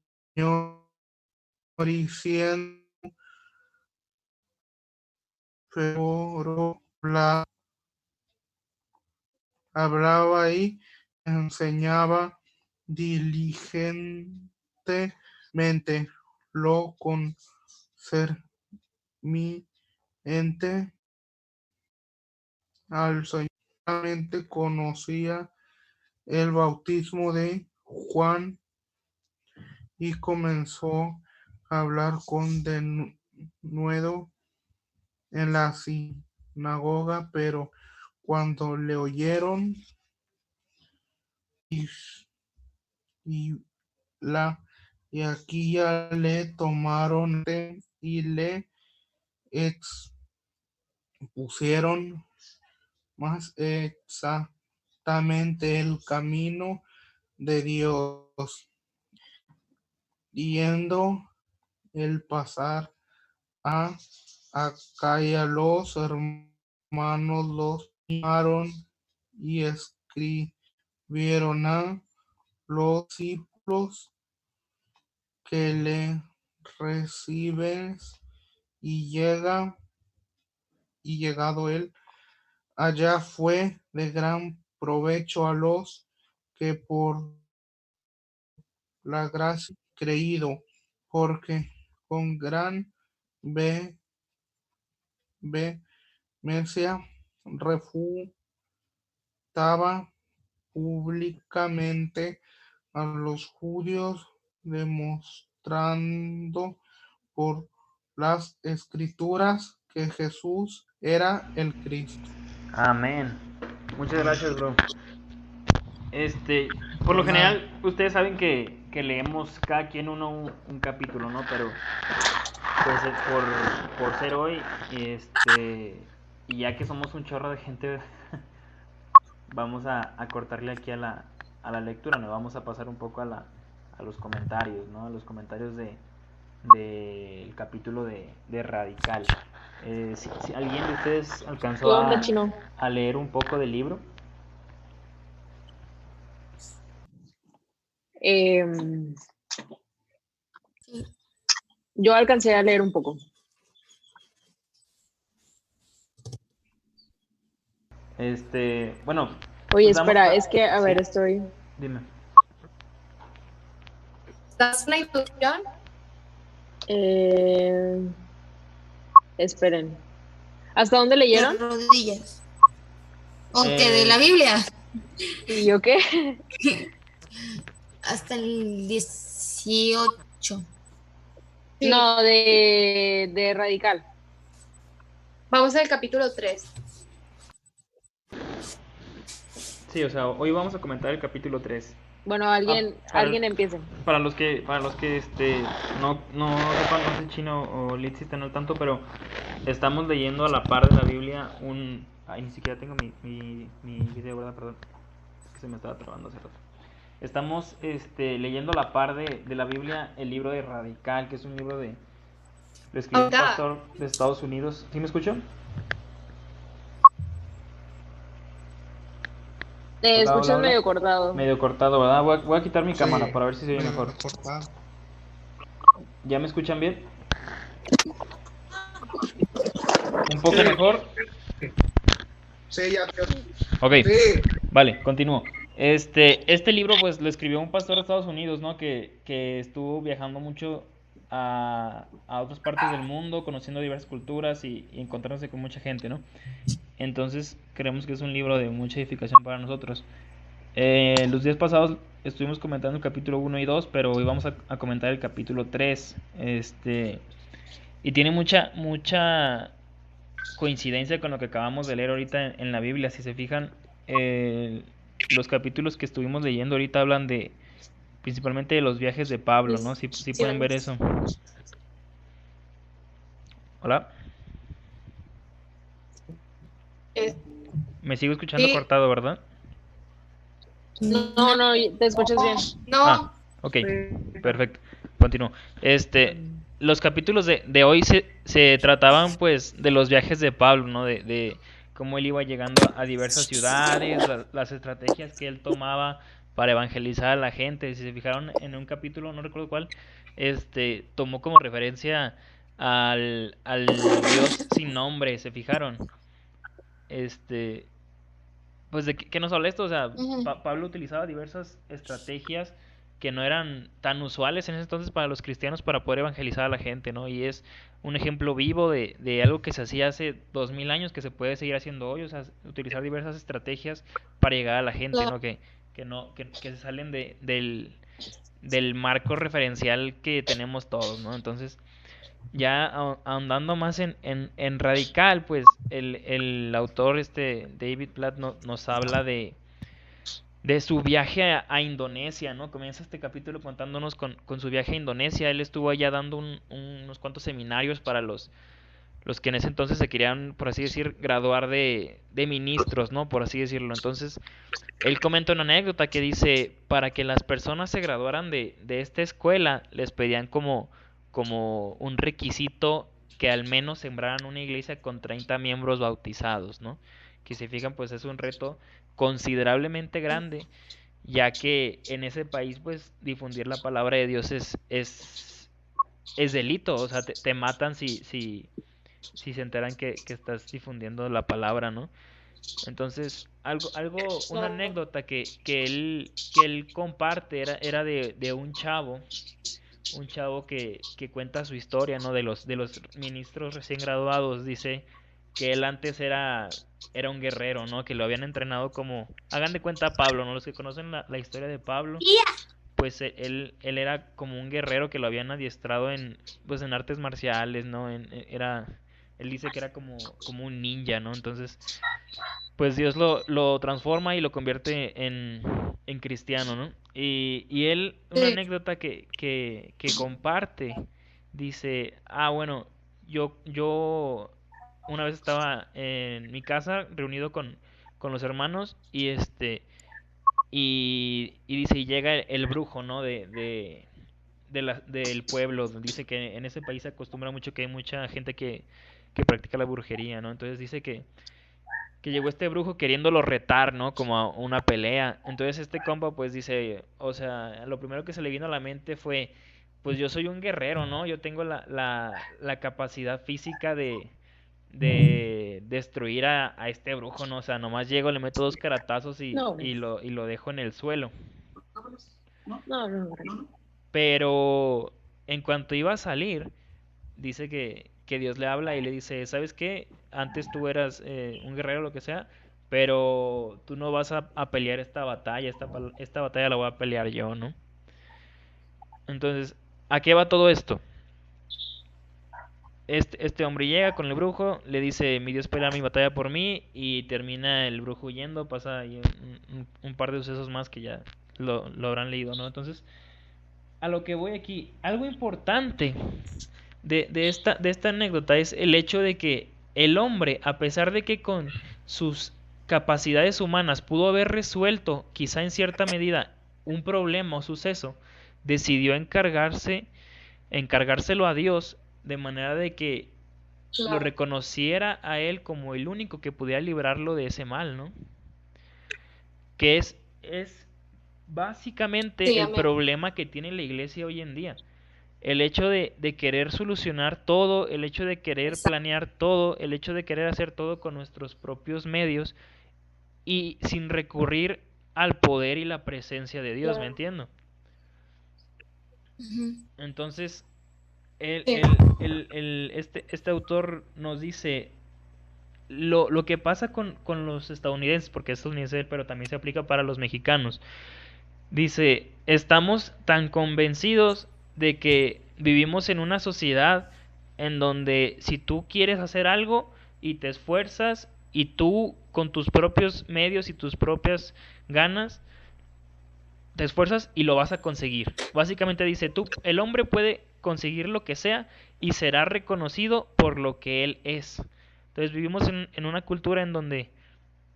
y siendo hablaba y enseñaba diligentemente lo concerniente al Señor. Solamente conocía el bautismo de Juan, y comenzó a hablar con denuedo en la sinagoga, pero cuando le oyeron y aquí ya le tomaron y le expusieron más exactamente el camino de Dios, yendo el pasar a Acaya. Los hermanos los llamaron y escribieron a los discípulos que le recibes, y llegado él allá, fue de gran provecho a los que por la gracia creído, porque con gran vehemencia refutaba públicamente a los judíos, demostrando por las escrituras que Jesús era el Cristo. Amén. Muchas gracias, bro. Por lo general, ustedes saben que leemos cada quien un capítulo, ¿no? Pero pues por ser hoy, y ya que somos un chorro de gente, vamos a cortarle aquí a la lectura, nos vamos a pasar un poco a los comentarios, ¿no? A los comentarios del capítulo de Radical. Si alguien de ustedes alcanzó ¿Qué onda, Chino? a leer un poco del libro. Yo alcancé a leer un poco. Bueno. Oye, pues espera, es que, a ver, sí. estoy... Dime. ¿Das una introducción? Esperen. ¿Hasta dónde de leyeron? rodillas. ¿O qué de la Eh, Biblia? ¿Y yo qué? Hasta el 18. Sí, No, de Radical. vamos al capítulo 3. Sí, o sea, hoy vamos a comentar el capítulo 3. Bueno, Ah, alguien empiece. para los que no sepan, no sé chino o litsi están al tanto, pero estamos leyendo a la par de la Biblia ay, ni siquiera tengo mi video, ¿verdad? Perdón, es que se me estaba trabando hace rato. Estamos leyendo a la par de la Biblia el libro de Radical, que es un libro lo escribió un Ahorita, pastor de Estados Unidos. ¿Sí me escuchan? Te Hola, hola, escuchas hola. medio cortado. Medio cortado, ¿verdad? Voy a quitar mi cámara Sí, para ver si se oye medio mejor. recortado. ¿Ya me escuchan bien? ¿Un poco mejor? Sí, ya. Ok, Sí. vale, continúo. Este libro pues lo escribió un pastor de Estados Unidos, ¿no? Que estuvo viajando mucho a otras partes del mundo, conociendo diversas culturas y encontrándose con mucha gente, ¿no? Entonces creemos que es un libro de mucha edificación para nosotros. Los días pasados estuvimos comentando el capítulo 1 y 2, pero hoy vamos a comentar el capítulo 3. Y tiene mucha coincidencia con lo que acabamos de leer ahorita en la Biblia. Si se fijan, los capítulos que estuvimos leyendo ahorita hablan principalmente de los viajes de Pablo, ¿no? Si pueden ver eso. Hola, me sigo escuchando sí, cortado, ¿verdad? No, no, te escuchas bien. Ah, no, ok, perfecto. Continúo. Los capítulos de hoy se trataban pues de los viajes de Pablo, ¿no? De cómo él iba llegando a diversas ciudades, las estrategias que él tomaba para evangelizar a la gente. Si se fijaron en un capítulo, no recuerdo cuál, tomó como referencia al Dios sin nombre, ¿se fijaron? Este, pues de qué nos habla esto, o sea, ujú, Pablo utilizaba diversas estrategias que no eran tan usuales en ese entonces para los cristianos para poder evangelizar a la gente, ¿no? Y es un ejemplo vivo de algo que se hacía hace 2000 años que se puede seguir haciendo hoy, o sea, utilizar diversas estrategias para llegar a la gente, ¿no? claro, Que se salen del marco referencial que tenemos todos, ¿no? Entonces, ya ahondando más en Radical, pues el autor David Platt nos habla de su viaje a Indonesia, ¿no? Comienza este capítulo contándonos con su viaje a Indonesia. Él estuvo allá dando unos cuantos seminarios para los que en ese entonces se querían, por así decir, graduar de ministros, ¿no? Por así decirlo. Entonces, él comenta una anécdota que dice, para que las personas se graduaran de esta escuela, les pedían como un requisito que al menos sembraran una iglesia con 30 miembros bautizados, ¿no? Que si fijan, pues es un reto considerablemente grande, ya que en ese país, pues, difundir la palabra de Dios es delito, o sea, te matan si se enteran que estás difundiendo la palabra, ¿no? Entonces, una claro. anécdota que él comparte era de un chavo que cuenta su historia, ¿no? De los ministros recién graduados, dice que él antes era un guerrero, ¿no? Que lo habían entrenado hagan de cuenta a Pablo, ¿no? Los que conocen la historia de Pablo, pues él era como un guerrero que lo habían adiestrado pues en artes marciales, ¿no? Él dice que era como un ninja, ¿no? Entonces, pues Dios lo transforma y lo convierte en cristiano, ¿no? Y él, una Sí, anécdota que comparte, dice, bueno, yo una vez estaba en mi casa reunido con los hermanos y dice, y llega el brujo, ¿no? Del pueblo. Dice que en ese país se acostumbra mucho que hay mucha gente que practica la brujería, ¿no? Entonces dice que llegó este brujo queriéndolo retar, ¿no? Como a una pelea. Entonces este compa pues dice, o sea, lo primero que se le vino a la mente fue, pues yo soy un guerrero, ¿no? Yo tengo la capacidad física de destruir a este brujo, ¿no? O sea, nomás llego, le meto 2 caratazos y, No, y lo, y lo dejo en el suelo. no. Pero en cuanto iba a salir, dice que Dios le habla y le dice, ¿sabes qué? Antes tú eras un guerrero o lo que sea, pero tú no vas a pelear esta batalla, esta batalla la voy a pelear yo, ¿no? Entonces, ¿a qué va todo esto? Este hombre llega con el brujo, le dice, mi Dios pelea mi batalla por mí, y termina el brujo huyendo, pasa ahí un par de sucesos más que ya lo habrán leído, ¿no? Entonces, a lo que voy aquí, algo importante de esta anécdota es el hecho de que el hombre, a pesar de que con sus capacidades humanas pudo haber resuelto, quizá en cierta medida, un problema o suceso, decidió encargárselo a Dios, de manera de que lo Claro. reconociera a él como el único que pudiera librarlo de ese mal, ¿no? Que es básicamente Sí, el amén. problema que tiene la iglesia hoy en día. El hecho de querer solucionar todo, el hecho de querer Exacto. planear todo, el hecho de querer hacer todo con nuestros propios medios y sin recurrir al poder y la presencia de Dios, ¿me Claro. entiendo? Ujú. Entonces, Sí, este autor nos dice lo que pasa con los estadounidenses, porque es estadounidense, pero también se aplica para los mexicanos. Dice, estamos tan convencidos de que vivimos en una sociedad en donde si tú quieres hacer algo y te esfuerzas y tú con tus propios medios y tus propias ganas, te esfuerzas y lo vas a conseguir. Básicamente dice, el hombre puede conseguir lo que sea y será reconocido por lo que él es. Entonces vivimos en una cultura en donde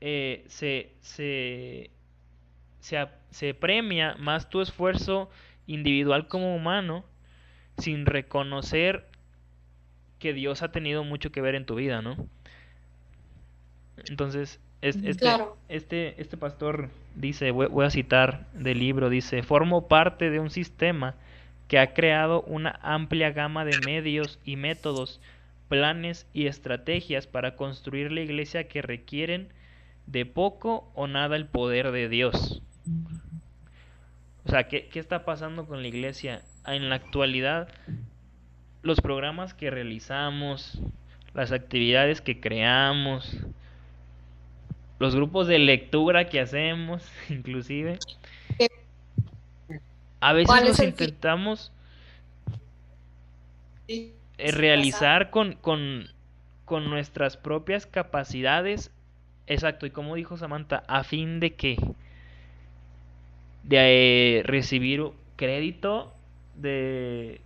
eh, se, se, se premia más tu esfuerzo individual como humano sin reconocer que Dios ha tenido mucho que ver en tu vida, ¿no? Entonces, claro. este pastor dice, voy a citar del libro, dice, formo parte de un sistema que ha creado una amplia gama de medios y métodos, planes y estrategias para construir la iglesia que requieren de poco o nada el poder de Dios. O sea, ¿qué está pasando con la iglesia? En la actualidad, los programas que realizamos, las actividades que creamos, los grupos de lectura que hacemos, inclusive, a veces ¿Cuál es los el fin? intentamos Pasar. realizar con nuestras propias capacidades. Exacto, y como dijo Samantha, a fin de que de recibir crédito, de,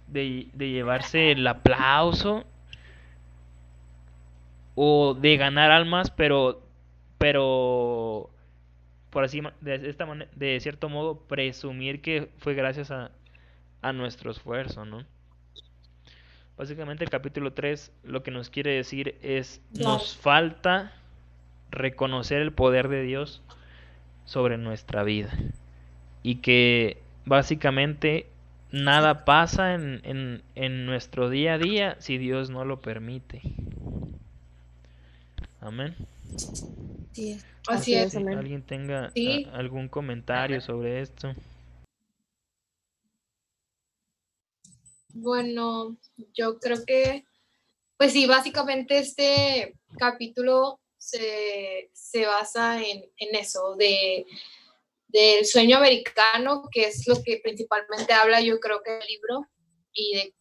de llevarse el aplauso o de ganar almas, pero por así de cierto modo presumir que fue gracias a nuestro esfuerzo, ¿no? Básicamente el capítulo 3 lo que nos quiere decir es Claro. nos falta reconocer el poder de Dios sobre nuestra vida y que básicamente nada pasa en nuestro día a día si Dios no lo permite. Amén. Sí, es. Así Así es. es, Si amén. alguien tenga Sí. algún comentario sobre esto. Bueno, yo creo que, pues sí, básicamente este capítulo se basa en eso, del sueño americano, que es lo que principalmente habla, yo creo que el libro, y de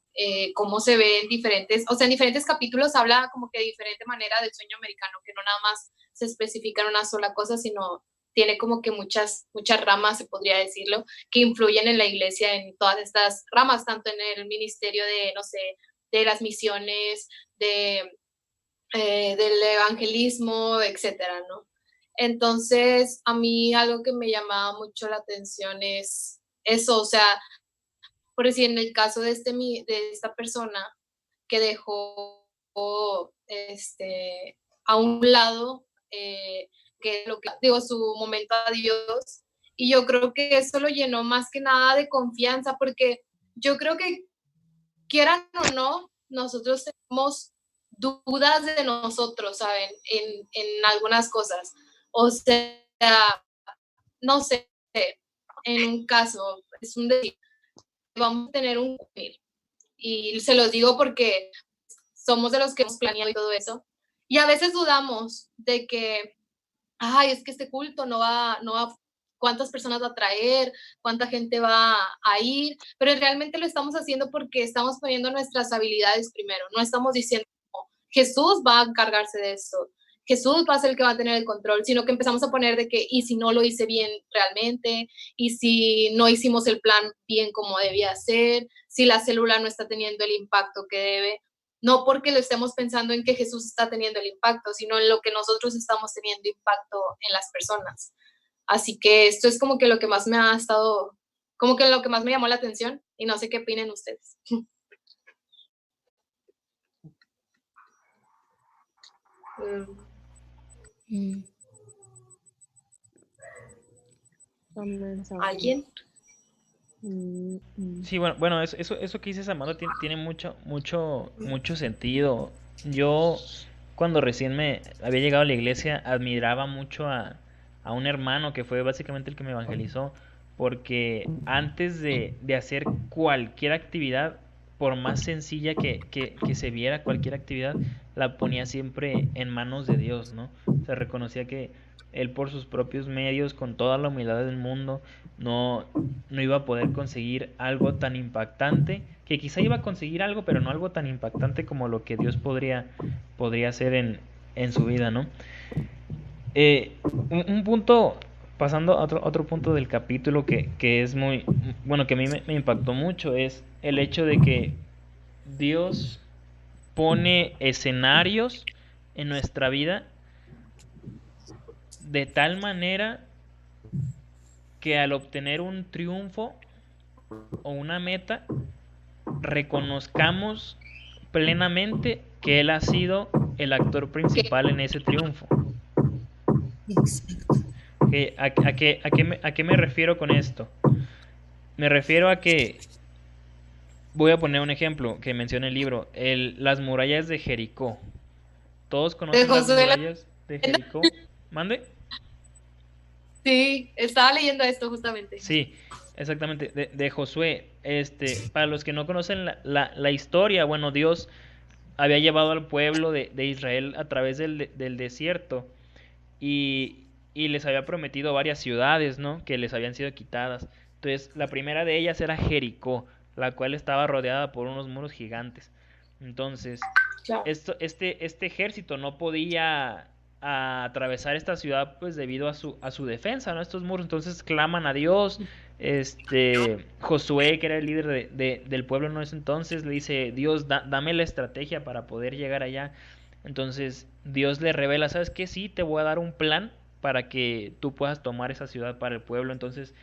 cómo se ve en diferentes, o sea, en diferentes capítulos habla como que de diferente manera del sueño americano, que no nada más se especifica en una sola cosa, sino tiene como que muchas ramas, se podría decirlo, que influyen en la iglesia, en todas estas ramas, tanto en el ministerio de, no sé, de las misiones, del evangelismo, etcétera, ¿no? Entonces, a mí algo que me llamaba mucho la atención es eso, o sea, por decir, en el caso de esta persona que dejó a un lado, que lo que digo, su momento a Dios, y yo creo que eso lo llenó más que nada de confianza, porque yo creo que quieran o no, nosotros tenemos dudas de nosotros, ¿saben? En algunas cosas. O sea, no sé, en un caso, es un decir, vamos a tener un Y se los digo porque somos de los que hemos planeado y todo eso. Y a veces dudamos de que, ay, es que este culto no va, cuántas personas va a traer, cuánta gente va a ir, pero realmente lo estamos haciendo porque estamos poniendo nuestras habilidades primero. No estamos diciendo, Jesús va a encargarse de esto, Jesús va a ser el que va a tener el control, sino que empezamos a poner de que, y si no lo hice bien realmente, y si no hicimos el plan bien como debía ser, si la célula no está teniendo el impacto que debe, no porque lo estemos pensando en que Jesús está teniendo el impacto, sino en lo que nosotros estamos teniendo impacto en las personas. Así que esto es como que lo que más me ha estado, como que lo que más me llamó la atención, y no sé qué opinen ustedes. Mm. ¿Alguien? Sí, bueno, eso que dices, Amanda, tiene mucho sentido. Yo, cuando recién me había llegado a la iglesia, admiraba mucho a un hermano que fue básicamente el que me evangelizó, porque antes de hacer cualquier actividad, por más sencilla que se viera cualquier actividad, la ponía siempre en manos de Dios, ¿no? O sea, reconocía que él por sus propios medios, con toda la humildad del mundo, no, no iba a poder conseguir algo tan impactante, que quizá iba a conseguir algo, pero no algo tan impactante como lo que Dios podría hacer en su vida, ¿no? Un punto, pasando a otro punto del capítulo que es muy, bueno, que a mí me impactó mucho, es el hecho de que Dios pone escenarios en nuestra vida de tal manera que al obtener un triunfo o una meta, reconozcamos plenamente que Él ha sido el actor principal en ese triunfo. Exacto. ¿A qué me refiero con esto? Me refiero a que, voy a poner un ejemplo que menciona el libro, las murallas de Jericó. ¿Todos De conocen las Josué. murallas de Jericó? ¿Mande? Sí, estaba leyendo esto justamente. Sí, exactamente, de Josué. Para los que no conocen la historia, bueno, Dios había llevado al pueblo de Israel a través del desierto y les había prometido varias ciudades, ¿no? Que les habían sido quitadas. Entonces, la primera de ellas era Jericó, la cual estaba rodeada por unos muros gigantes. Entonces, Claro. este ejército no podía atravesar esta ciudad pues debido a su defensa, ¿no? Estos muros. Entonces claman a Dios. Josué, que era el líder del pueblo en ese entonces, le dice: Dios, dame la estrategia para poder llegar allá. Entonces Dios le revela: ¿sabes qué? Sí, te voy a dar un plan para que tú puedas tomar esa ciudad para el pueblo. Entonces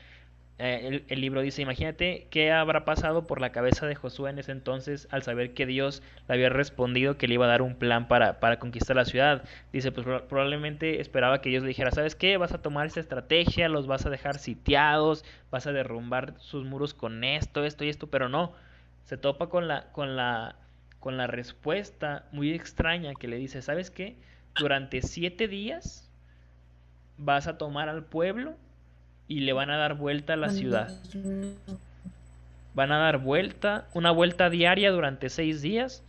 el libro dice: imagínate qué habrá pasado por la cabeza de Josué en ese entonces al saber que Dios le había respondido que le iba a dar un plan para conquistar la ciudad. Dice, pues probablemente esperaba que Dios le dijera: ¿sabes qué? Vas a tomar esta estrategia, los vas a dejar sitiados, vas a derrumbar sus muros con esto y esto, pero no. Se topa con la respuesta muy extraña que le dice: ¿sabes qué? Durante 7 días vas a tomar al pueblo y le van a dar vuelta a la ciudad. Van a dar una vuelta diaria durante 6 días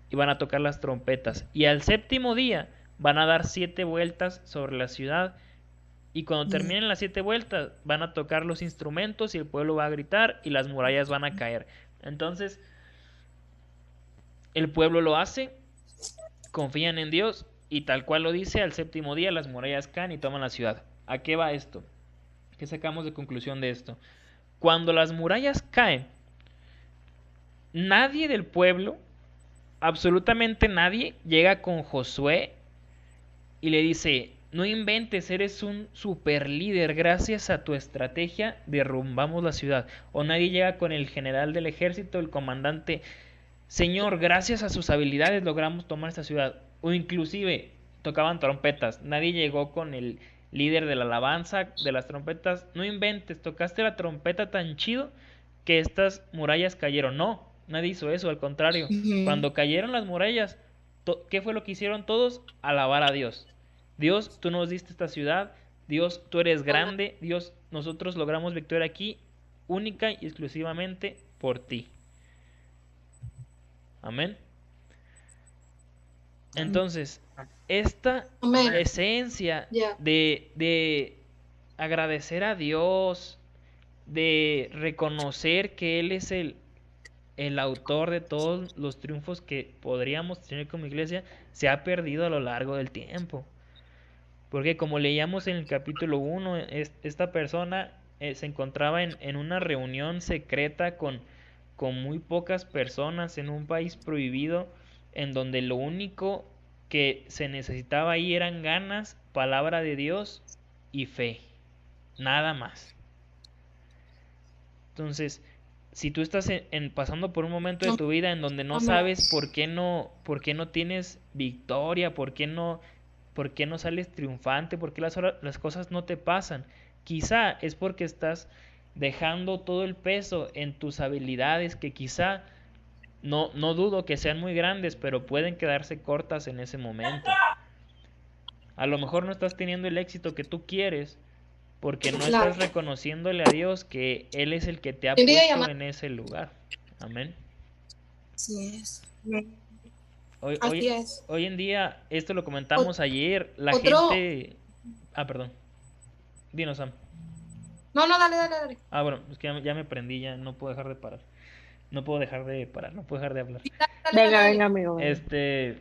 y van a tocar las trompetas. Y al 7º día van a dar 7 vueltas sobre la ciudad. Y cuando terminen las 7 vueltas van a tocar los instrumentos y el pueblo va a gritar y las murallas van a caer. Entonces el pueblo lo hace, confían en Dios y tal cual lo dice, al 7º día las murallas caen y toman la ciudad. ¿A qué va esto? ¿Qué sacamos de conclusión de esto? Cuando las murallas caen, nadie del pueblo, absolutamente nadie, llega con Josué y le dice: no inventes, eres un super líder, gracias a tu estrategia derrumbamos la ciudad. O nadie llega con el general del ejército, el comandante: Señor, gracias a sus habilidades logramos tomar esta ciudad. O inclusive tocaban trompetas, nadie llegó con el líder de la alabanza de las trompetas: no inventes, tocaste la trompeta tan chido que estas murallas cayeron. No, nadie hizo eso, al contrario. Cuando cayeron las murallas, ¿qué fue lo que hicieron todos? Alabar a Dios. Dios, tú nos diste esta ciudad. Dios, tú eres grande. Dios, nosotros logramos victoria aquí única y exclusivamente por ti. Amén. Entonces, esta Amén. esencia Ya. de agradecer a Dios, de reconocer que Él es el autor de todos los triunfos que podríamos tener como iglesia, se ha perdido a lo largo del tiempo. Porque como leíamos en el capítulo 1, esta persona se encontraba en una reunión secreta con muy pocas personas en un país prohibido, en donde lo único que se necesitaba ahí eran ganas, palabra de Dios y fe. Nada más. Entonces, si tú estás pasando por un momento de tu vida en donde no Amén. sabes por qué no tienes victoria, por qué no sales triunfante, por qué las cosas no te pasan, quizá es porque estás dejando todo el peso en tus habilidades, que quizá no dudo que sean muy grandes, pero pueden quedarse cortas en ese momento. A lo mejor no estás teniendo el éxito que tú quieres porque no Claro. estás reconociéndole a Dios que Él es el que te ha Envía puesto llamada. en ese lugar. Amén. Así es. Hoy, Así hoy, es. hoy en día, esto lo comentamos ayer, la Otro. gente... Ah, perdón. Dinos, Sam. No, dale. Bueno, es que ya me prendí, ya no puedo dejar de parar. No puedo dejar de parar, no puedo dejar de hablar. Sí, dale. Venga, amigo. venga.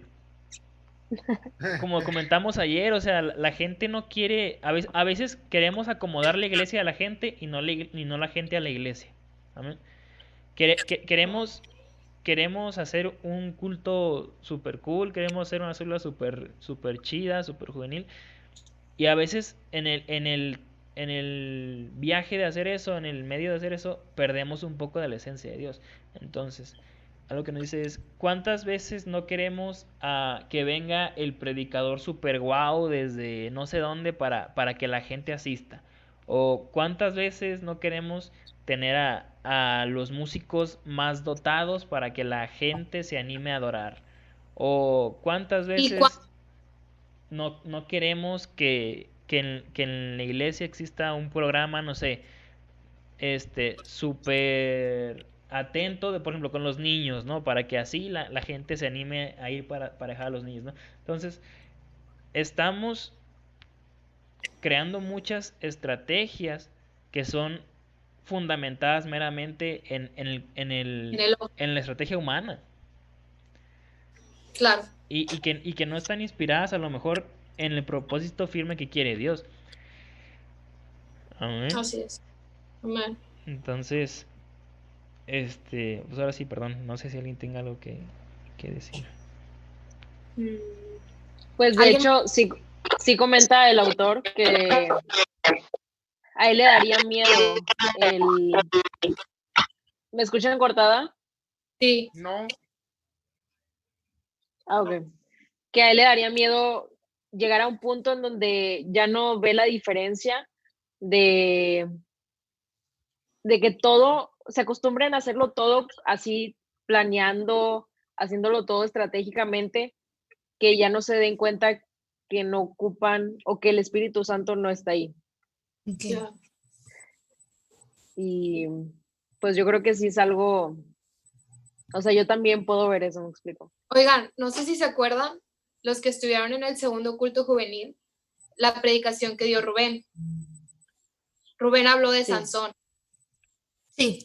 Como comentamos ayer, o sea, la gente no quiere, a veces queremos acomodar la iglesia a la gente y no la gente a la iglesia. Amén. Queremos hacer un culto super cool, queremos hacer una célula super chida, super juvenil, y a veces en el viaje de hacer eso, en el medio de hacer eso, perdemos un poco de la esencia de Dios. Entonces, algo que nos dice es, ¿cuántas veces no queremos que venga el predicador super guau desde no sé dónde para que la gente asista? ¿O cuántas veces no queremos tener a los músicos más dotados para que la gente se anime a adorar? ¿O cuántas Y veces no queremos que en la iglesia exista un programa, no sé, súper atento, por ejemplo, con los niños, ¿no? Para que así la gente se anime a ir para dejar a los niños, ¿no? Entonces, estamos creando muchas estrategias que son fundamentadas meramente en la estrategia humana claro, y que no están inspiradas a lo mejor en el propósito firme que quiere Dios. Amén. así es. Amén. Entonces, pues ahora sí, perdón, no sé si alguien tenga algo que decir. Pues de ¿Alguien? hecho, sí comenta el autor que a él le daría miedo el... ¿Me escuchan cortada? Sí, No, Ah, ok. Que a él le daría miedo llegar a un punto en donde ya no ve la diferencia de que todo, se acostumbren a hacerlo todo así, planeando, haciéndolo todo estratégicamente, que ya no se den cuenta que no ocupan o que el Espíritu Santo no está ahí. Ok. ya. Y pues yo creo que sí es algo, o sea, yo también puedo ver eso, me explico. Oigan, no sé si se acuerdan, los que estuvieron en el segundo culto juvenil, la predicación que dio Rubén. Rubén habló de Sí. Sansón Sí.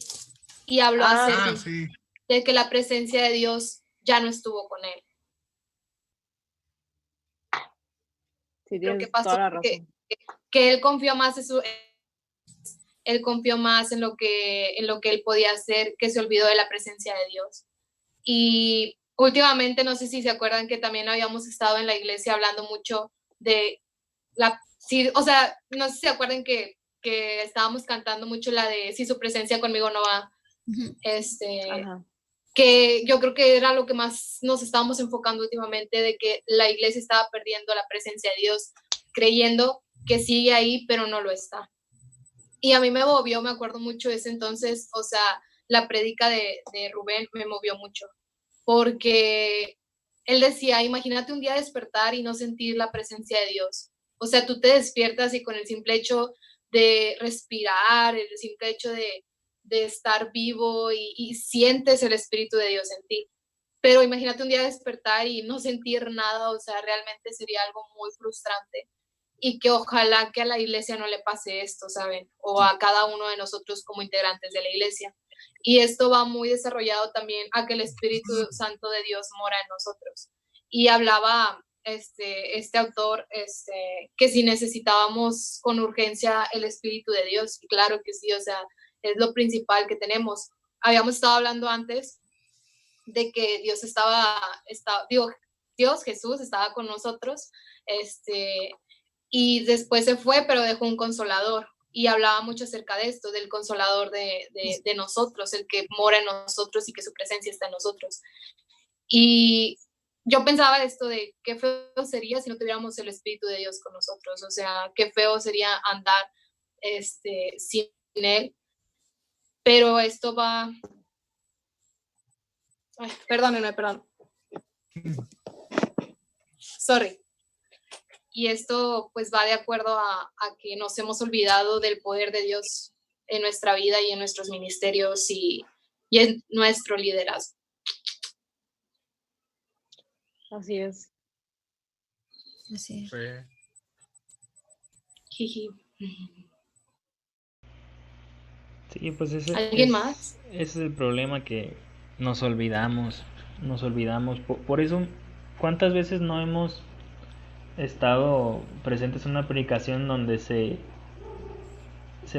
y habló sí. de que la presencia de Dios ya no estuvo con él. Sí, Lo que tienes pasó toda la fue razón. que él confió más él confió más en lo que él podía hacer, que se olvidó de la presencia de Dios. Y últimamente, no sé si se acuerdan que también habíamos estado en la iglesia hablando mucho de o sea, no sé si se acuerdan que estábamos cantando mucho la de si su presencia conmigo no va, Ujú. Ajá. que yo creo que era lo que más nos estábamos enfocando últimamente, de que la iglesia estaba perdiendo la presencia de Dios, creyendo que sigue ahí, pero no lo está. Y a mí me movió, me acuerdo mucho de ese entonces, o sea, la prédica de Rubén me movió mucho, porque él decía, imagínate un día despertar y no sentir la presencia de Dios. O sea, tú te despiertas y con el simple hecho de respirar, el simple hecho de estar vivo y sientes el Espíritu de Dios en ti. pero imagínate un día despertar y no sentir nada, o sea, realmente sería algo muy frustrante. Y que ojalá que a la iglesia no le pase esto, ¿saben? O a cada uno de nosotros como integrantes de la iglesia. Y esto va muy desarrollado también a que el Espíritu Santo de Dios mora en nosotros. Y hablaba este autor que si necesitábamos con urgencia el Espíritu de Dios, y claro que sí, o sea, es lo principal que tenemos. Habíamos estado hablando antes de que Dios Dios, Jesús, estaba con nosotros, y después se fue, pero dejó un consolador. Y hablaba mucho acerca de esto, del consolador de nosotros, el que mora en nosotros y que su presencia está en nosotros. Y yo pensaba esto de qué feo sería si no tuviéramos el Espíritu de Dios con nosotros, o sea, qué feo sería andar sin Él. Pero esto va... Ay, perdónenme. Sorry. Y esto pues va de acuerdo a que nos hemos olvidado del poder de Dios en nuestra vida y en nuestros ministerios y en nuestro liderazgo. Así es. Así es. Jiji. Sí, pues ¿Alguien más? ese es el problema, que nos olvidamos. Por eso, ¿cuántas veces no hemos estado presentes en una predicación donde se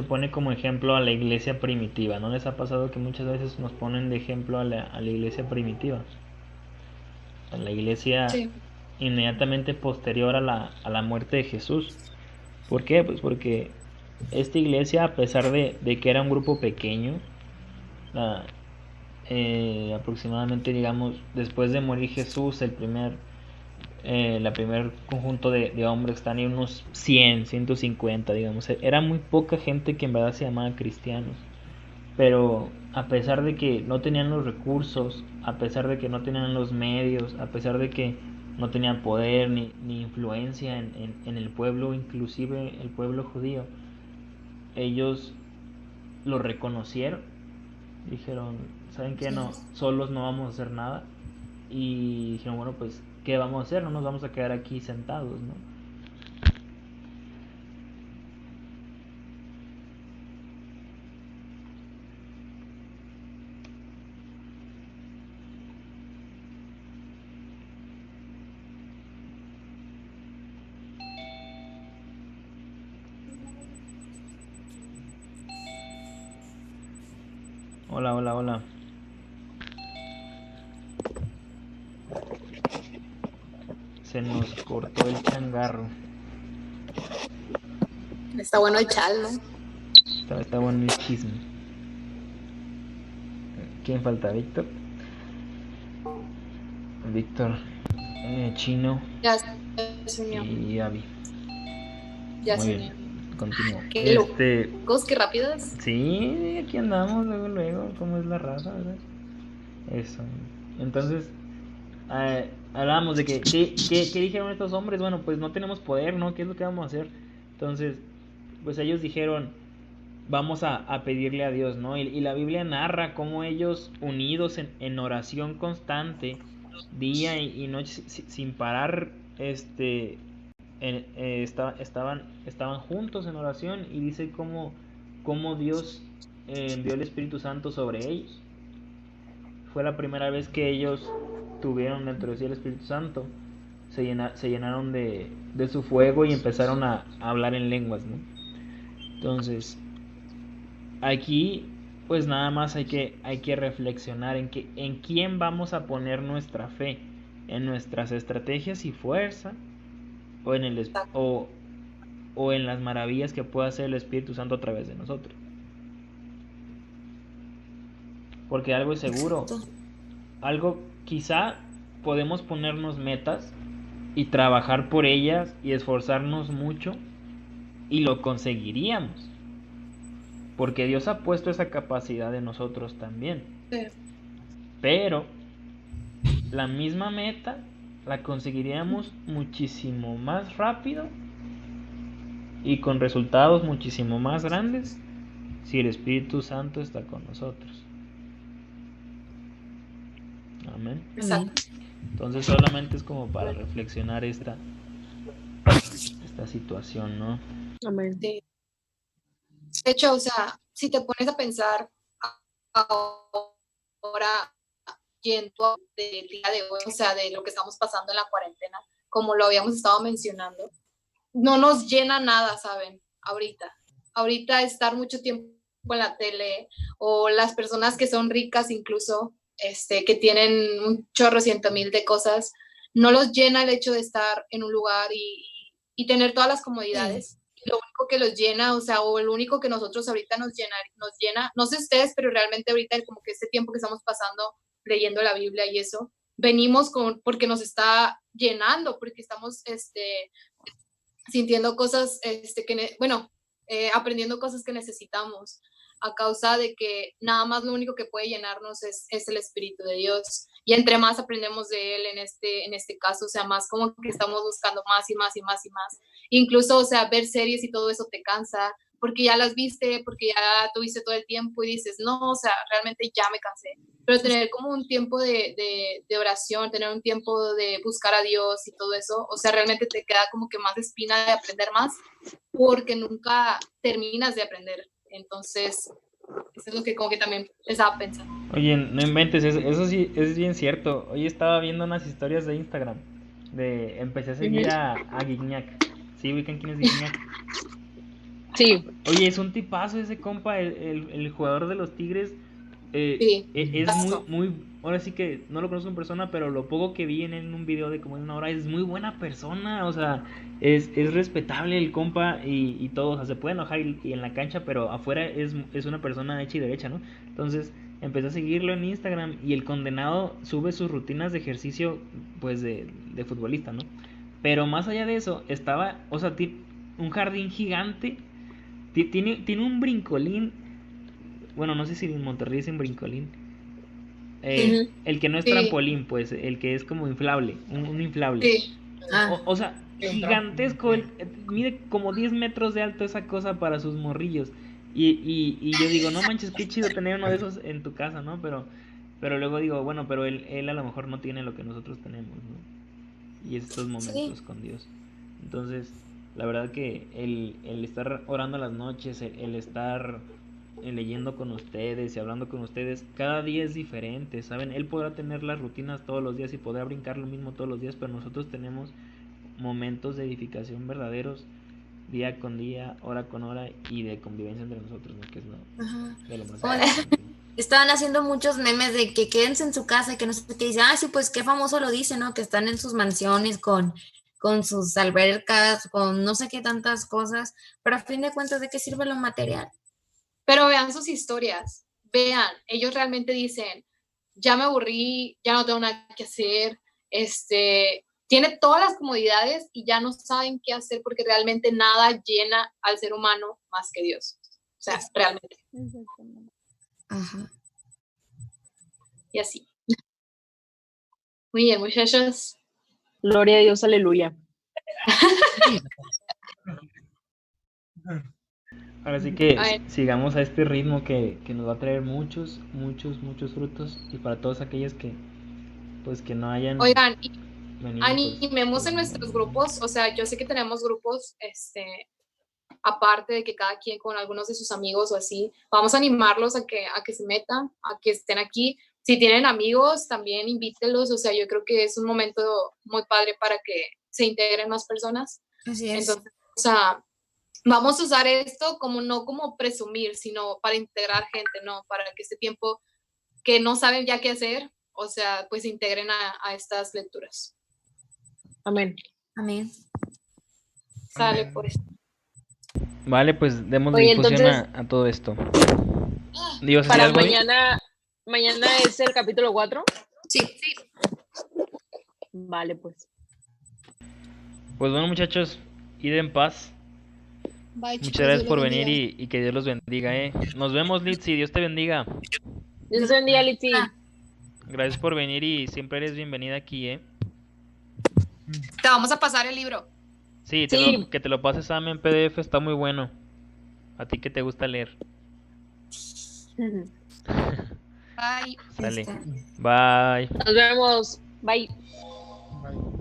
pone como ejemplo a la iglesia primitiva? ¿No les ha pasado que muchas veces nos ponen de ejemplo a la iglesia primitiva? A la iglesia Sí. inmediatamente posterior a la muerte de Jesús. ¿Por qué? Pues porque esta iglesia, a pesar de que era un grupo pequeño, aproximadamente, digamos, después de morir Jesús, la primer conjunto de hombres están en unos 100, 150, digamos. Era muy poca gente que en verdad se llamaba cristianos. Pero a pesar de que no tenían los recursos, a pesar de que no tenían los medios, a pesar de que no tenían poder ni influencia en el pueblo, inclusive el pueblo judío, ellos lo reconocieron. Dijeron, ¿saben qué? No, solos no vamos a hacer nada. Y dijeron, bueno, pues, ¿qué vamos a hacer? No nos vamos a quedar aquí sentados, ¿no? Hola. Se nos cortó el changarro. Está bueno el chal, ¿no? Está bueno el chisme. ¿Quién falta? ¿Víctor? Chino Ya se unió. y Abby. Ya Muy se bien, unió. continúo. Qué locos, qué rápidos. Sí, aquí andamos luego, como es la raza, ¿verdad? Eso. Entonces, hablábamos de que, ¿qué dijeron estos hombres? Bueno, pues no tenemos poder, ¿no? ¿Qué es lo que vamos a hacer? Entonces, pues ellos dijeron, vamos a pedirle a Dios, ¿no? Y la Biblia narra cómo ellos, unidos en oración constante, día y noche, sin parar, estaban juntos en oración, y dice cómo Dios envió el Espíritu Santo sobre ellos. Fue la primera vez que ellos tuvieron dentro de sí el Espíritu Santo. Se llenaron de su fuego y empezaron a hablar en lenguas, ¿no? Entonces, aquí pues nada más hay que reflexionar en quién vamos a poner nuestra fe, en nuestras estrategias y fuerza, o en las maravillas que pueda hacer el Espíritu Santo a través de nosotros. Porque algo es seguro, quizá podemos ponernos metas y trabajar por ellas y esforzarnos mucho, y lo conseguiríamos, porque Dios ha puesto esa capacidad en nosotros también. Sí. Pero la misma meta la conseguiríamos muchísimo más rápido y con resultados muchísimo más grandes si el Espíritu Santo está con nosotros. Amén. Exacto. Entonces solamente es como para reflexionar esta situación, ¿no? Amén. Sí. De hecho, o sea, si te pones a pensar ahora yendo del día de hoy, o sea, de lo que estamos pasando en la cuarentena, como lo habíamos estado mencionando, no nos llena nada, ¿saben? Ahorita estar mucho tiempo en la tele o las personas que son ricas incluso, que tienen un chorro 100,000 de cosas, no los llena el hecho de estar en un lugar y tener todas las comodidades. Lo único que los llena, o sea, o lo único que nosotros ahorita nos llena, no sé ustedes, pero realmente ahorita como que este tiempo que estamos pasando leyendo la Biblia y eso, venimos porque nos está llenando, porque estamos sintiendo cosas, aprendiendo cosas que necesitamos, a causa de que nada más lo único que puede llenarnos es el Espíritu de Dios. Y entre más aprendemos de Él en este caso, o sea, más como que estamos buscando más y más y más y más. Incluso, o sea, ver series y todo eso te cansa, porque ya las viste, porque ya tuviste todo el tiempo y dices, no, o sea, realmente ya me cansé. Pero tener como un tiempo de oración, tener un tiempo de buscar a Dios y todo eso, o sea, realmente te queda como que más espina de aprender más, porque nunca terminas de aprender. Entonces, eso es lo que como que también estaba pensando. Oye, no inventes, eso sí es bien cierto. Hoy estaba viendo unas historias de Instagram. Empecé a seguir a Guignac. ¿Sí ubican quién es Guignac? Sí. Oye, es un tipazo ese compa, el jugador de los Tigres. Sí, Es muy, ahora sí que no lo conozco en persona, pero lo poco que vi en un video de como de 1 hora, es muy buena persona, o sea, es respetable el compa y todo, o sea, se puede enojar y en la cancha, pero afuera es una persona hecha y derecha, ¿no? Entonces empecé a seguirlo en Instagram y el condenado sube sus rutinas de ejercicio, pues de futbolista, ¿no? Pero más allá de eso, estaba, o sea, un jardín gigante, tiene un brincolín. Bueno, no sé si en Monterrey es en brincolín. El que no es Sí. trampolín, pues, el que es como inflable, un inflable. sí. O sea, gigantesco, mide como 10 metros de alto esa cosa para sus morrillos. Y yo digo, no manches, qué chido tener uno de esos en tu casa, ¿no? Pero luego digo, bueno, pero él a lo mejor no tiene lo que nosotros tenemos, ¿no? Y estos momentos con Dios. Entonces, la verdad que el estar orando las noches, el estar leyendo con ustedes y hablando con ustedes, cada día es diferente, ¿saben? Él podrá tener las rutinas todos los días y podrá brincar lo mismo todos los días, pero nosotros tenemos momentos de edificación verdaderos, día con día, hora con hora y de convivencia entre nosotros, ¿no? Que es de lo más Como importante. estaban haciendo muchos memes de que quédense en su casa y que no sé qué dice, sí, pues qué famoso lo dice, ¿no? Que están en sus mansiones con sus albercas, con no sé qué tantas cosas, pero a fin de cuentas, ¿de qué sirve lo material? Pero vean sus historias, vean, ellos realmente dicen, ya me aburrí, ya no tengo nada que hacer, tiene todas las comodidades y ya no saben qué hacer porque realmente nada llena al ser humano más que Dios. O sea, realmente. Exactamente. Ajá. Y así. Muy bien, muchachos. Gloria a Dios, aleluya. Ahora sí que sigamos a este ritmo que nos va a traer muchos, muchos, muchos frutos y para todos aquellos que pues que no hayan Oigan, venido, animemos en nuestros grupos, o sea, yo sé que tenemos grupos, aparte de que cada quien con algunos de sus amigos o así, vamos a animarlos a que se metan, a que estén aquí. Si tienen amigos, también invítelos, o sea, yo creo que es un momento muy padre para que se integren más personas. Así es. Entonces, o sea, vamos a usar esto como no como presumir, sino para integrar gente, ¿no? Para que este tiempo que no saben ya qué hacer, o sea, pues se integren a estas lecturas. Amén. Amén. Sale, pues. Vale, pues demos Oye, difusión entonces, a todo esto. Dios, ¿sí para algo ahí? mañana es el capítulo 4. Sí. Vale, pues. Pues bueno, muchachos, id en paz. Bye, chicos, Muchas gracias Dios por los venir bendiga. y que Dios los bendiga, Nos vemos, Litzy, Dios te bendiga. Dios te bendiga, Litzy. Gracias por venir y siempre eres bienvenida aquí, Te vamos a pasar el libro. Sí, Sí. que te lo pases a mí en PDF, está muy bueno. A ti que te gusta leer. Bye. Sale. Este, Bye. Nos vemos. Bye. Bye.